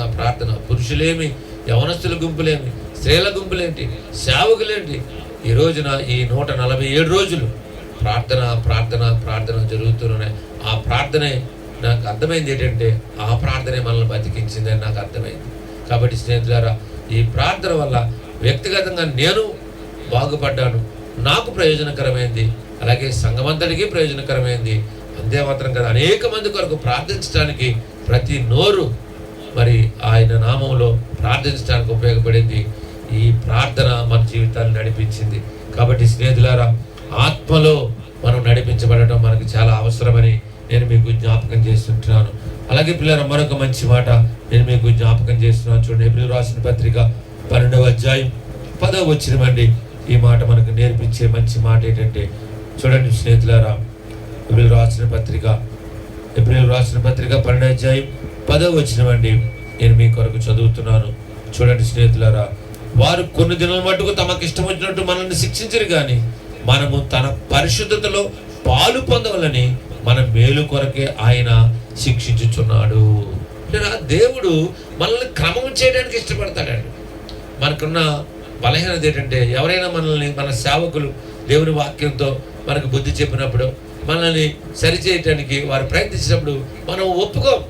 ప్రార్థన పురుషులేమి, యవనస్తుల గుంపులేమి, స్త్రీల గుంపులేంటి, సేవకులేంటి, ఈ రోజున ఈ 147 రోజులు ప్రార్థన జరుగుతున్నాయి. ఆ ప్రార్థనే నాకు అర్థమైంది ఏంటంటే ఆ ప్రార్థనే మనల్ని బతికించిందని నాకు అర్థమైంది. కాబట్టి స్నేహితులారా, ఈ ప్రార్థన వల్ల వ్యక్తిగతంగా నేను బాగుపడ్డాను, నాకు ప్రయోజనకరమైంది, అలాగే సంఘమంతటికి ప్రయోజనకరమైంది. అంతే మాత్రం కదా, అనేక మంది కొరకు ప్రార్థించడానికి ప్రతి నోరు మరి ఆయన నామంలో ప్రార్థించడానికి ఉపయోగపడింది. ఈ ప్రార్థన మన జీవితాన్ని నడిపించింది. కాబట్టి స్నేహితులారా, ఆత్మలో మనం నడిపించబడటం మనకి చాలా అవసరమని నేను మీకు జ్ఞాపకం చేస్తుంటున్నాను. అలాగే పిల్లల మరొక మంచి మాట నేను మీకు జ్ఞాపకం చేస్తున్నాను. చూడండి, హెబ్రీయులకు రాసిన పత్రిక 12వ అధ్యాయం 10వ వచనమండి. ఈ మాట మనకు నేర్పించే మంచి మాట ఏంటంటే, చూడండి స్నేహితులారా, హెబ్రీయులకు రాసిన పత్రిక 12వ అధ్యాయం 10వ వచనమండి. నేను మీ కొరకు చదువుతున్నాను. చూడండి స్నేహితులారా, వారు కొన్ని దినాల మట్టుకు తమకు ఇష్టం వచ్చినట్టు మనల్ని శిక్షించరు, కానీ మనము తన పరిశుద్ధతలో పాలు పొందవలని మన మేలు కొరకే ఆయన శిక్షించుచున్నాడు. దేవుడు మనల్ని క్రమం చేయడానికి ఇష్టపడతాడండి. మనకున్న బలహీనత ఏంటంటే, ఎవరైనా మనల్ని, మన సేవకులు దేవుని వాక్యంతో మనకు బుద్ధి చెప్పినప్పుడు, మనల్ని సరిచేయటానికి వారు ప్రయత్నించినప్పుడు మనం ఒప్పుకోం.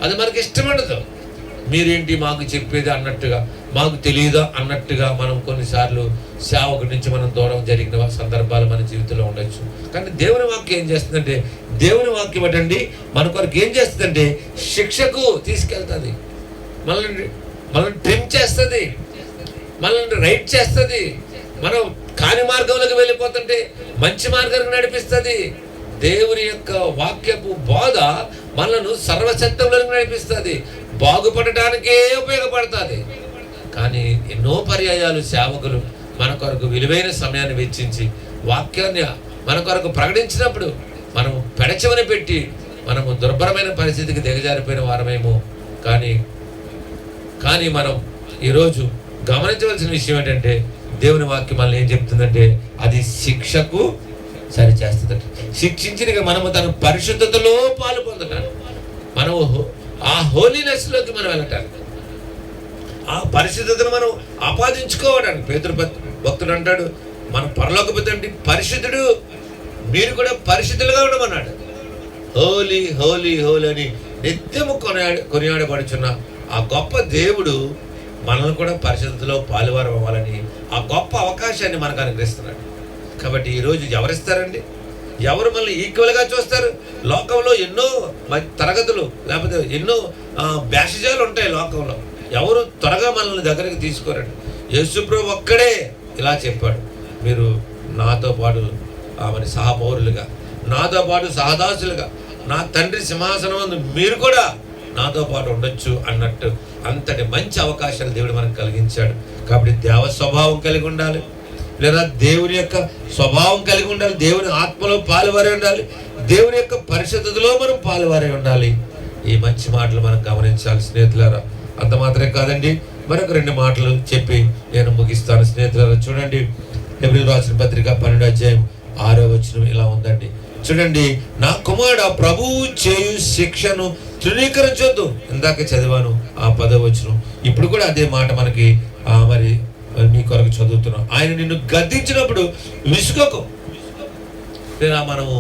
అది మనకి ఇష్టపడదు. మీరేంటి మాకు చెప్పేది అన్నట్టుగా, మాకు తెలియదా అన్నట్టుగా మనం కొన్నిసార్లు సేవకుడి నుంచి మనం దూరం జరిగిన సందర్భాలు మన జీవితంలో ఉండొచ్చు. కానీ దేవుని వాక్యం ఏం చేస్తుందంటే, దేవుని వాక్యం ఏంటండి మన కొరకు ఏం చేస్తుందంటే శిక్షకు తీసుకెళ్తుంది, మనల్ని ట్రిమ్ చేస్తుంది, మనల్ని రైట్ చేస్తుంది. మనం కాని మార్గంలోకి వెళ్ళిపోతుంటే మంచి మార్గానికి నడిపిస్తుంది. దేవుని యొక్క వాక్యపు బోధ మనను సర్వసత్యంలోకి నడిపిస్తుంది, బాగుపడటానికే ఉపయోగపడుతుంది. కానీ ఎన్నో పర్యాయాలు సేవకులు మన కొరకు విలువైన సమయాన్ని వెచ్చించి వాక్యాన్ని మన కొరకు ప్రకటించినప్పుడు మనము పెడచెవిన పెట్టి మనము దుర్భరమైన పరిస్థితికి దిగజారిపోయిన వారమేమో. కానీ మనం ఈరోజు గమనించవలసిన విషయం ఏంటంటే, దేవుని వాక్యం మనల్ని ఏం చెప్తుందంటే, అది శిక్షకు సరి చేస్తుందట. శిక్షించిన మనము తన పరిశుద్ధతలో పాలు పొందటానికి, మనము ఆ హోలీనెస్లోకి మనం వెళ్ళటానికి, ఆ పరిశుద్ధతను మనం ఆపాదించుకోవడానికి. పేతురు భక్తుడు అంటాడు, మన పరలోకపు తండ్రి పరిశుద్ధుడు, మీరు కూడా పరిశుద్ధులుగా ఉండమన్నాడు. హోలీ హోలీ హోలీ అని నిత్యము కొనియాడబడుచున్న ఆ గొప్ప దేవుడు మనల్ని కూడా పరిశుద్ధతలో పాలువారం అవ్వాలని ఆ గొప్ప అవకాశాన్ని మనకు అనుగ్రహిస్తున్నాడు. కాబట్టి ఈరోజు ఎవరిస్తారండి? ఎవరు మనల్ని ఈక్వల్గా చూస్తారు? లోకంలో ఎన్నో తరగతులు, లేకపోతే ఎన్నో బ్యాషజాలు ఉంటాయి లోకంలో. ఎవరు త్వరగా మనల్ని దగ్గరికి తీసుకోరండి. యేసుప్రభువు ఒక్కడే ఇలా చెప్పాడు, మీరు నాతో పాటు మరి సహపౌరులుగా, నాతో పాటు సహదాసులుగా, నా తండ్రి సింహాసనం మీరు కూడా నాతో పాటు ఉండొచ్చు అన్నట్టు. అంతటి మంచి అవకాశాలు దేవుడు మనకు కలిగించాడు. కాబట్టి దేవ స్వభావం కలిగి ఉండాలి, లేదా దేవుని యొక్క స్వభావం కలిగి ఉండాలి, దేవుని ఆత్మలో పాలువారే ఉండాలి, దేవుని యొక్క పరిశుద్ధతలో మనం పాలువారే ఉండాలి. ఈ మంచి మాటలు మనం గమనించాలి స్నేహితులారా. అంత మాత్రమే కాదండి, మరొక 2 మాటలు చెప్పి నేను ముగిస్తాను స్నేహితులారా. చూడండి, హెబ్రీయులకు రాసిన పత్రిక 12వ అధ్యాయం 6వ వచనం ఇలా ఉందండి. చూడండి, నా కుమారుడు ప్రభువు చేయు శిక్షను తృణీకరించొద్దు. ఇందాక చదివాను ఆ 10వ వచనం. ఇప్పుడు కూడా అదే మాట మనకి మరి మీ కొరకు చదువుతున్నాం. ఆయన నిన్ను గద్దించినప్పుడు విసుగకు. లేదా మనము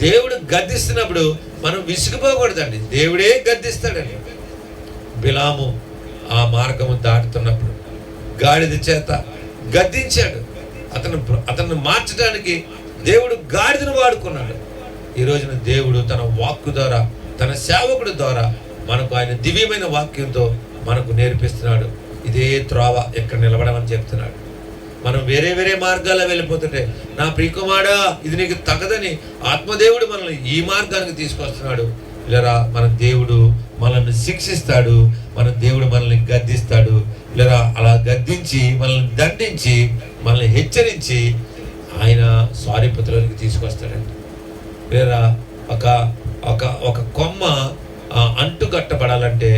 దేవుడు గద్దిస్తున్నప్పుడు మనం విసుగుపోకూడదండి. దేవుడే గద్దిస్తాడండి. బిలాము ఆ మార్గము దాటుతున్నప్పుడు గాడిద చేత గద్దించాడు. అతను మార్చడానికి దేవుడు గాడిదను వాడుకున్నాడు. ఈ రోజున దేవుడు తన వాక్కు ద్వారా, తన సేవకుడి ద్వారా మనకు ఆయన దివ్యమైన వాక్యంతో మనకు నేర్పిస్తున్నాడు. ఇదే త్రోవ ఎక్కడ నిలబడమని చెప్తున్నాడు. మనం వేరే వేరే మార్గాల్లో వెళ్ళిపోతుంటే, నా ప్రియకుమారా ఇది నీకు తగదని ఆత్మదేవుడు మనల్ని ఈ మార్గానికి తీసుకొస్తున్నాడు. ఇలా మన దేవుడు మనల్ని శిక్షిస్తాడు, మన దేవుడు మనల్ని గద్దిస్తాడు. ఇలా అలా గద్దించి మనల్ని దండించి మనల్ని హెచ్చరించి ఆయన స్వారీపతిలోనికి తీసుకొస్తాడండి. లేదా ఒక ఒక ఒక కొమ్మ అంటుకట్టబడాలంటే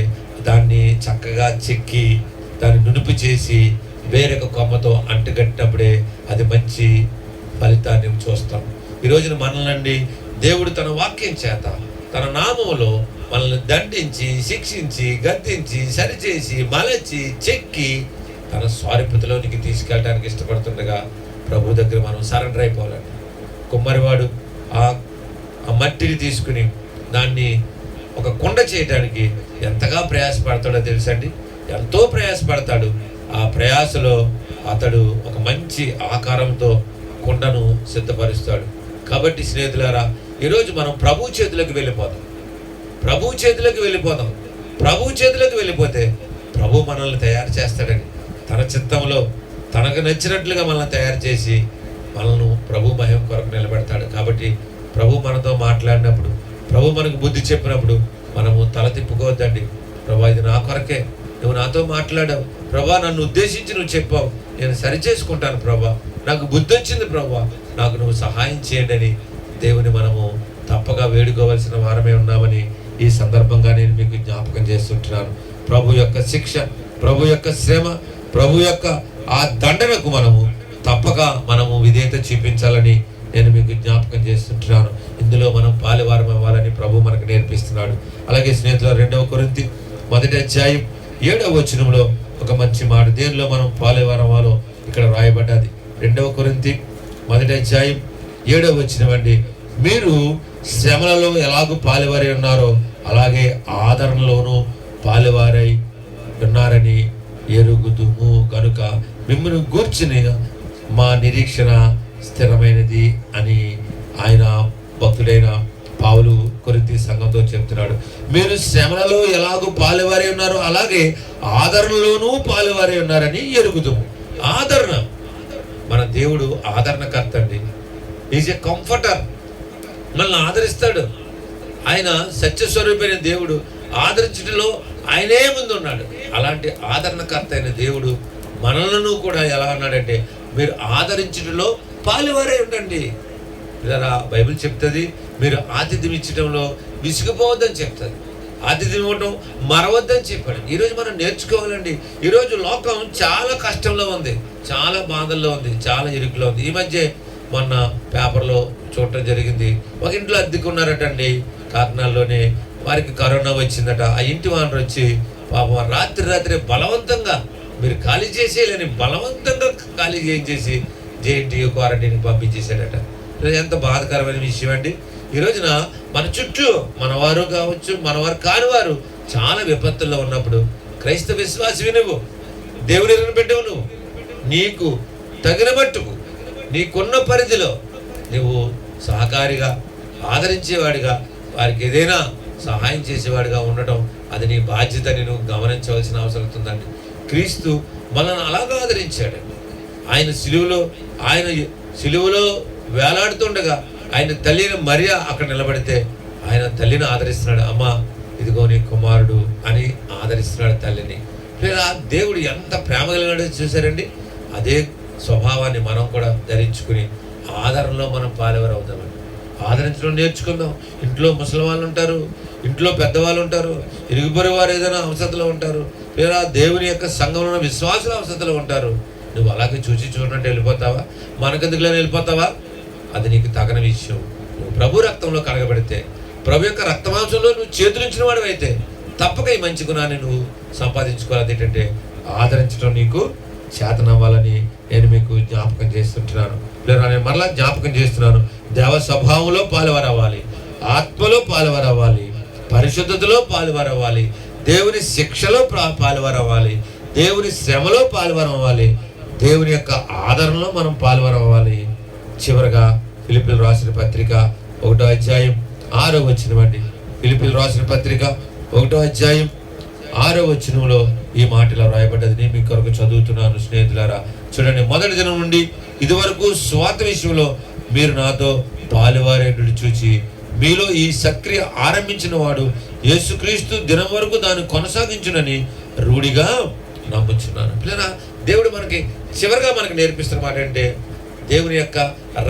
దాన్ని చక్కగా చెక్కి దాన్ని నునుపు చేసి వేరొక కొమ్మతో అంటుకట్టినప్పుడే అది మంచి ఫలితాన్ని చూస్తాం. ఈరోజున మనల్ని దేవుడు తన వాక్యం చేత తన నామములో మనల్ని దండించి శిక్షించి గద్దించి సరిచేసి మలచి చెక్కి తన స్వారీపతిలోనికి తీసుకెళ్ళడానికి ఇష్టపడుతుండగా ప్రభు దగ్గర మనం సరెండర్ అయిపోవాలండి. కుమ్మరివాడు ఆ మట్టిని తీసుకుని దాన్ని ఒక కుండ చేయడానికి ఎంతగా ప్రయాసపడతాడో తెలుసండి. ఎంతో ప్రయాసపడతాడు. ఆ ప్రయాసలో అతడు ఒక మంచి ఆకారంతో కుండను సిద్ధపరుస్తాడు. కాబట్టి స్నేహితులారా, ఈరోజు మనం ప్రభు చేతులకు వెళ్ళిపోదాం. ప్రభు చేతులకు వెళ్ళిపోదాం. ప్రభు చేతులకు వెళ్ళిపోతే ప్రభు మనల్ని తయారు చేస్తాడని తన చిత్తంలో తనకు నచ్చినట్లుగా మనల్ని తయారు చేసి మనల్ని ప్రభు మహిమ కొరకు నిలబెడతాడు. కాబట్టి ప్రభు మనతో మాట్లాడినప్పుడు, ప్రభు మనకు బుద్ధి చెప్పినప్పుడు మనము తల తిప్పుకోవద్దండి. ప్రభా ఇది నా కొరకే, నువ్వు నాతో మాట్లాడావు ప్రభా, నన్ను ఉద్దేశించి నువ్వు చెప్పావు, నేను సరిచేసుకుంటాను ప్రభా, నాకు బుద్ధి వచ్చింది ప్రభా, నాకు నువ్వు సహాయం చేయండి అని దేవుని మనము తప్పగా వేడుకోవాల్సిన వారమే ఉన్నామని ఈ సందర్భంగా నేను మీకు జ్ఞాపకం చేస్తుంటున్నాను. ప్రభు యొక్క శిక్ష, ప్రభు యొక్క శ్రమ, ప్రభు యొక్క ఆ దండనకు తప్పక మనము విధేయత చూపించాలని నేను మీకు జ్ఞాపకం చేస్తుంటున్నాను. ఇందులో మనం పాలువారం అవ్వాలని ప్రభు మనకు నేర్పిస్తున్నాడు. అలాగే స్నేహితుల 2 కొరింథీ 1వ అధ్యాయం 7వ వచనంలో ఒక మంచి మాట, దేనిలో మనం పాలువారం అవ్వాలో ఇక్కడ రాయబడ్డది. 2వ కొరింథీ 1వ అధ్యాయం 7వ వచనం అండి, మీరు శ్రమలలో ఎలాగూ పాలువారై ఉన్నారో అలాగే ఆదరణలోనూ పాలువారై ఉన్నారని ఎరుగుదుము కనుక మిమ్మల్ని గూర్చిన మా నిరీక్షణ స్థిరమైనది అని ఆయన భక్తుడైన పౌలు కొరింథీ సంఘంతో చెప్తున్నాడు. మీరు శ్రమలలో ఎలాగూ పాలువారై ఉన్నారో అలాగే ఆదరణలోనూ పాలువారై ఉన్నారని ఎరుగుదుము. ఆదరణ, మన దేవుడు ఆదరణకర్త అండి. Is a comforter. మనల్ని ఆదరిస్తాడు. ఆయన సత్యస్వరూపైన దేవుడు. ఆదరించడంలో ఆయనే ముందు ఉన్నాడు. అలాంటి ఆదరణకర్త అయిన దేవుడు మనలను కూడా ఎలా అన్నాడంటే, మీరు ఆదరించడంలో పాలువారై ఉండండి. ఇలా బైబిల్ చెప్తుంది, మీరు ఆతిథ్యం ఇచ్చడంలో విసిగిపోవద్దని చెప్తుంది. ఆతిథ్యం ఇవ్వడం మరవద్దని చెప్పాడు. ఈరోజు మనం నేర్చుకోవాలండి. ఈరోజు లోకం చాలా కష్టంలో ఉంది, చాలా బాధల్లో ఉంది, చాలా ఇరుకులో ఉంది. ఈ మధ్య మొన్న పేపర్లో చూడటం జరిగింది. ఒక ఇంట్లో అద్దెకున్నారటండి కాకినాడలోనే. వారికి కరోనా వచ్చిందట. ఆ ఇంటి వానరు వచ్చి పాపం రాత్రి బలవంతంగా మీరు ఖాళీ చేసేయాలని బలవంతంగా ఖాళీ చేయించేసి జేఎన్టీయూ క్వారంటైన్కి పంపించేసాడట. ఎంత బాధాకరమైన విషయం అండి. ఈ రోజున మన చుట్టూ మనవారు కావచ్చు, మనవారు కానివారు చాలా విపత్తుల్లో ఉన్నప్పుడు క్రైస్తవ విశ్వాసవి నువ్వు, దేవుని బిడ్డవు నువ్వు, నీకు తగిన మట్టుకు నీకున్న పరిధిలో నువ్వు సహకారిగా, ఆదరించేవాడిగా, వారికి ఏదైనా సహాయం చేసేవాడిగా ఉండటం అది నీ బాధ్యత. నేను గమనించవలసిన అవసరం ఉందండి. క్రీస్తు మనల్ని అలాగా ఆదరించాడు. ఆయన సిలువలో వేలాడుతుండగా ఆయన తల్లిని మరియా అక్కడ నిలబడితే ఆయన తల్లిని ఆదరిస్తున్నాడు. అమ్మ ఇదిగో నీ కుమారుడు అని ఆదరిస్తున్నాడు తల్లిని. లేదా దేవుడు ఎంత ప్రేమ కలిగినాడో చూసారండి. అదే స్వభావాన్ని మనం కూడా ధరించుకుని ఆదరణలో మనం పాలువారు అవుతామండి. ఆదరించడం నేర్చుకుందాం. ఇంట్లో ముసలి వాళ్ళు ఉంటారు, ఇంట్లో పెద్దవాళ్ళు ఉంటారు, ఇరుగుపొరి వారు ఏదైనా అవసరతలో ఉంటారు, లేదా దేవుని యొక్క సంఘంలో విశ్వాసుల అవసరతలో ఉంటారు. నువ్వు అలాగే చూడనట్టు వెళ్ళిపోతావా? మనకెందుకులో వెళ్ళిపోతావా? అది నీకు తగని విషయం. నువ్వు ప్రభు రక్తంలో కలగబడితే, ప్రభు యొక్క రక్తమాంసంలో నువ్వు చేతులించిన వాడు అయితే తప్పక ఈ మంచి గుణాన్ని నువ్వు సంపాదించుకోవాలి. ఏంటంటే ఆదరించడం నీకు చేతనవ్వాలని నేను మీకు జ్ఞాపకం చేస్తుంటున్నాను. లేదా నేను మరలా జ్ఞాపకం చేస్తున్నాను. దేవ స్వభావంలో పాలువారవ్వాలి, ఆత్మలో పాలువారవ్వాలి, పరిశుద్ధతలో పాలువారవ్వాలి, దేవుని శిక్షలో పాలువారవ్వాలి, దేవుని శ్రమలో పాలువారవ్వాలి, దేవుని యొక్క ఆదరణలో మనం పాలువారవ్వాలి. చివరగా ఫిలిప్పీలు రాసిన పత్రిక 1వ అధ్యాయం 6వ వచనం అండి. ఫిలిప్పీలు రాసిన పత్రిక 1వ అధ్యాయం 6వ వచనంలో ఈ మాటలో రాయబడ్డది. నేను మీ కొరకు చదువుతున్నాను స్నేహితులారా. చూడండి, మొదటి దినం నుండి ఇదివరకు స్వార్థ విషయంలో మీరు నాతో పాలువారేటట్టు చూచి మీలో ఈ సక్రియ ఆరంభించిన వాడు యేసుక్రీస్తు దినం వరకు దాన్ని కొనసాగించునని రూఢిగా నమ్ముచున్నాను. పిల్లరా, దేవుడు మనకి చివరిగా మనకి నేర్పిస్తున్న మాట అంటే, దేవుని యొక్క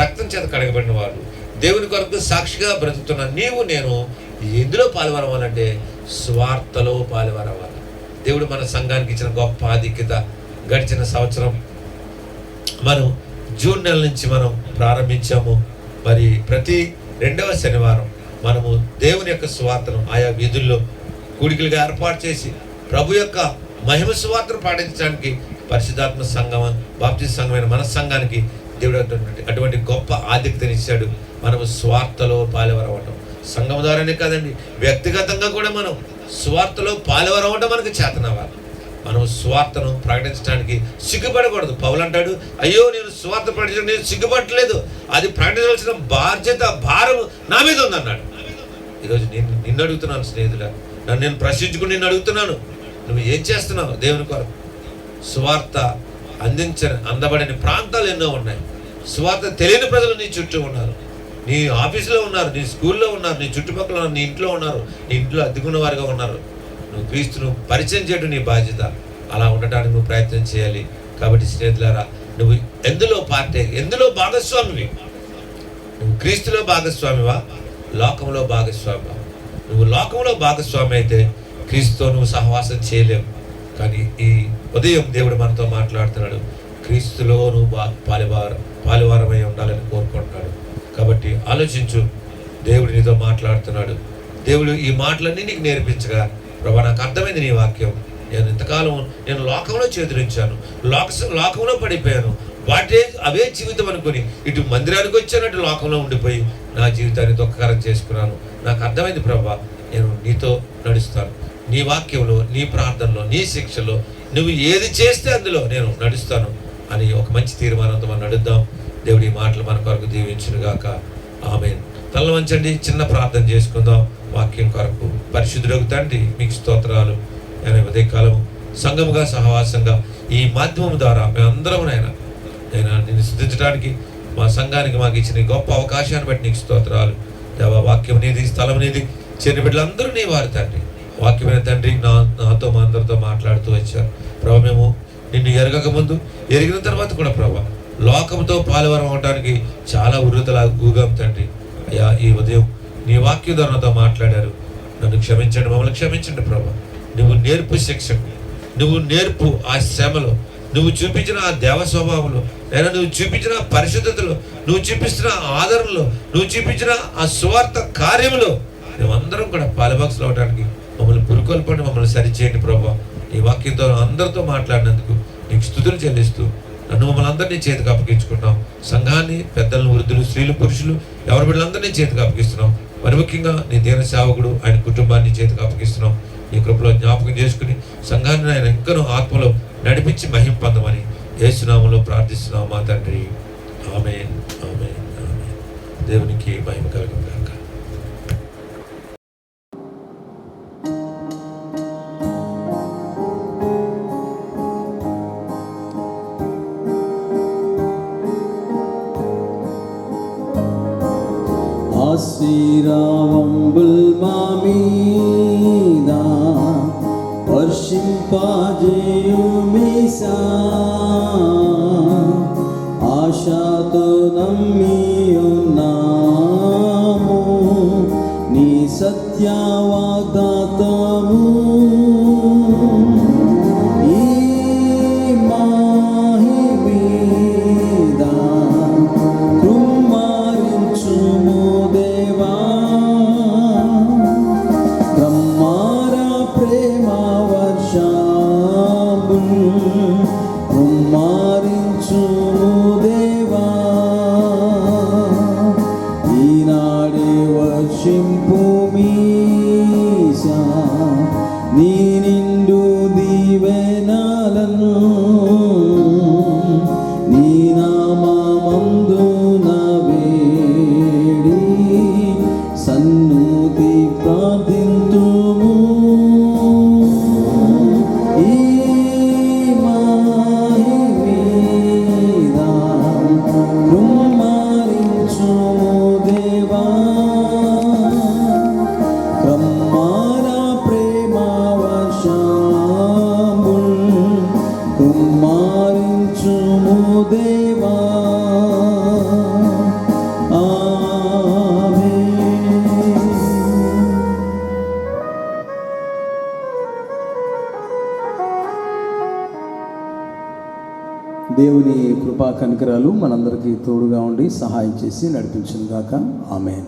రక్తం చేత కడగబడిన వాడు, దేవుని కొరకు సాక్షిగా బ్రతుకుతున్న నీవు నేను ఎందులో పాలువరవాలంటే స్వార్థలో పాలువరవాలి. దేవుడు మన సంఘానికి ఇచ్చిన గొప్ప ఆధిక్యత. గడిచిన సంవత్సరం మనం జూన్ నెల నుంచి మనం ప్రారంభించాము. మరి ప్రతి 2వ శనివారం మనము దేవుని యొక్క సువార్తను ఆయా వీధుల్లో కూడికలుగా ఏర్పాటు చేసి ప్రభు యొక్క మహిమ సువార్తను పాటించడానికి పరిశుద్ధాత్మ సంఘం, బాప్టిస్ట్ సంఘమైన మన సంఘానికి దేవుడు అటువంటి గొప్ప ఆధిక్యతనిచ్చాడు. మనము స్వార్థలో పాలువరవటం సంఘం ద్వారానే కాదండి, వ్యక్తిగతంగా కూడా మనం స్వార్థలో పాలువరవటం మనకు చేతనవ్వాలి. మనం స్వార్థను ప్రకటించడానికి సిగ్గుపడకూడదు. పౌలు అంటాడు, అయ్యో నేను స్వార్థ ప్రకటించడం నేను సిగ్గుపడలేదు, అది ప్రకటించవలసిన బాధ్యత భారం నా మీద ఉందన్నాడు. ఈరోజు నిన్ను అడుగుతున్నాను స్నేహితుడా, నేను ప్రశ్నించుకుని నిన్ను అడుగుతున్నాను, నువ్వు ఏం చేస్తున్నావు దేవుని కొరకు? స్వార్థ అందబడని ప్రాంతాలు ఎన్నో ఉన్నాయి. స్వార్థ తెలియని ప్రజలు నీ చుట్టూ ఉన్నారు, నీ ఆఫీసులో ఉన్నారు, నీ స్కూల్లో ఉన్నారు, నీ చుట్టుపక్కల ఉన్నారు, నీ ఇంట్లో ఉన్నారు, నీ ఇంట్లో అద్దెకున్న వారిగా ఉన్నారు. నువ్వు క్రీస్తును పరిచయం చేయడం నీ బాధ్యత. అలా ఉండటానికి నువ్వు ప్రయత్నం చేయాలి. కాబట్టి స్నేహితులారా, నువ్వు ఎందులో భాగస్వామివి? నువ్వు క్రీస్తులో భాగస్వామివా, లోకంలో భాగస్వామివా? నువ్వు లోకంలో భాగస్వామి అయితే క్రీస్తుతో నువ్వు సహవాసం చేయలేవు. కానీ ఈ ఉదయం దేవుడు మనతో మాట్లాడుతున్నాడు, క్రీస్తులో నువ్వు పాలువారమై ఉండాలని కోరుకుంటున్నాడు. కాబట్టి ఆలోచించు, దేవుడు నీతో మాట్లాడుతున్నాడు. దేవుడు ఈ మాటలన్నీ నీకు నేర్పించగా, ప్రభా నాకు అర్థమైంది నీ వాక్యం, నేను ఇంతకాలం నేను లోకంలో చేతులించాను, లోకంలో పడిపోయాను, అవే జీవితం అనుకుని ఇటు మందిరానికి వచ్చానట్టు లోకంలో ఉండిపోయి నా జీవితాన్ని దుఃఖకరం చేసుకున్నాను. నాకు అర్థమైంది ప్రభా, నేను నీతో నడుస్తాను, నీ వాక్యంలో, నీ ప్రార్థనలో, నీ శిక్షలో నువ్వు ఏది చేస్తే అందులో నేను నడుస్తాను అని ఒక మంచి తీర్మానంతో మనం నడుద్దాం. దేవుడి మాటలు మన కొరకు దీవించునుగాక. ఆమేన్. తల వంచండి, చిన్న ప్రార్థన చేసుకుందాం వాక్యం కొరకు. పరిశుద్ధుడగు తండ్రి, మీకు స్తోత్రాలు. నేను ఉదయకాలం సంఘముగా సహవాసంగా ఈ మాధ్యమం ద్వారా మేమందరం నేను నిన్ను స్తుతించడానికి మా సంఘానికి మాకు ఇచ్చిన గొప్ప అవకాశాన్ని బట్టి నీకు స్తోత్రాలు. దేవా, వాక్యం నీది, స్థలం నీది, చిన్న బిడ్డలందరూ నీ వారి తండ్రి. వాక్యమైన తండ్రి నాతో మా అందరితో మాట్లాడుతూ వచ్చారు ప్రభా. మేము నిన్ను ఎరగక ముందు, ఎరిగిన తర్వాత కూడా ప్రభా, లోకంతో పాలువరం అవడానికి చాలా ఉర్రతలా ఊగాం తండ్రి. అయ్యా, ఈ ఉదయం నీ వాక్య ధోరణితో మాట్లాడారు. నన్ను క్షమించండి, మమ్మల్ని క్షమించండి ప్రభా. నువ్వు నేర్పు శిక్షకు, నువ్వు నేర్పు ఆ శ్రమలో, నువ్వు చూపించిన ఆ దేవ స్వభావంలో, లేదా నువ్వు చూపించిన పరిశుద్ధతలో, నువ్వు చూపిస్తున్న ఆదరణలో, నువ్వు చూపించిన ఆ స్వార్థ కార్యంలో మేమందరం కూడా పాలుభాగస్తులు అవడానికి మమ్మల్ని పురుకొల్పండి, మమ్మల్ని సరిచేయండి ప్రభా. ఈ వాక్యంతో అందరితో మాట్లాడినందుకు నీకు స్తుతులు చెల్లిస్తూ నన్ను మమ్మల్ని అందరినీ చేతికి అప్పగించుకుంటున్నాం. సంఘాన్ని, పెద్దలను, వృద్ధులు, స్త్రీలు, పురుషులు, ఎవరి బిడ్డలందరినీ చేతికి అప్పగిస్తున్నాం. మరి ముఖ్యంగా నీ దీన సేవకుడు, ఆయన కుటుంబాన్ని చేతికి అప్పగిస్తున్నాం. ఈ కృపలో జ్ఞాపకం చేసుకుని సంఘాన్ని ఆయన ఇంకనూ ఆత్మలో నడిపించి మహిమ పొందమని యేసు నామములో ప్రార్థిస్తున్నాం మా తండ్రి. ఆమేన్, ఆమేన్, ఆమేన్. దేవునికి మహిమ కలుగును గాక. ఆశీర్వాదంబుల్ మా మీద వర్షింపజేయుమేసా, ఆశతో నమ్మి ఉన్నాము నీ సత్య వాగ్దానము. నీ నిండు దీవెనలను నీ నామమందున వేడి సన్నుతి ప్రార్థింతుము. దేవా ఆమేన్. దేవుని కృపా కనికరాలు మనందరికీ తోడుగా ఉండి సహాయం చేసి నడిపించును గాక ఆమేన్.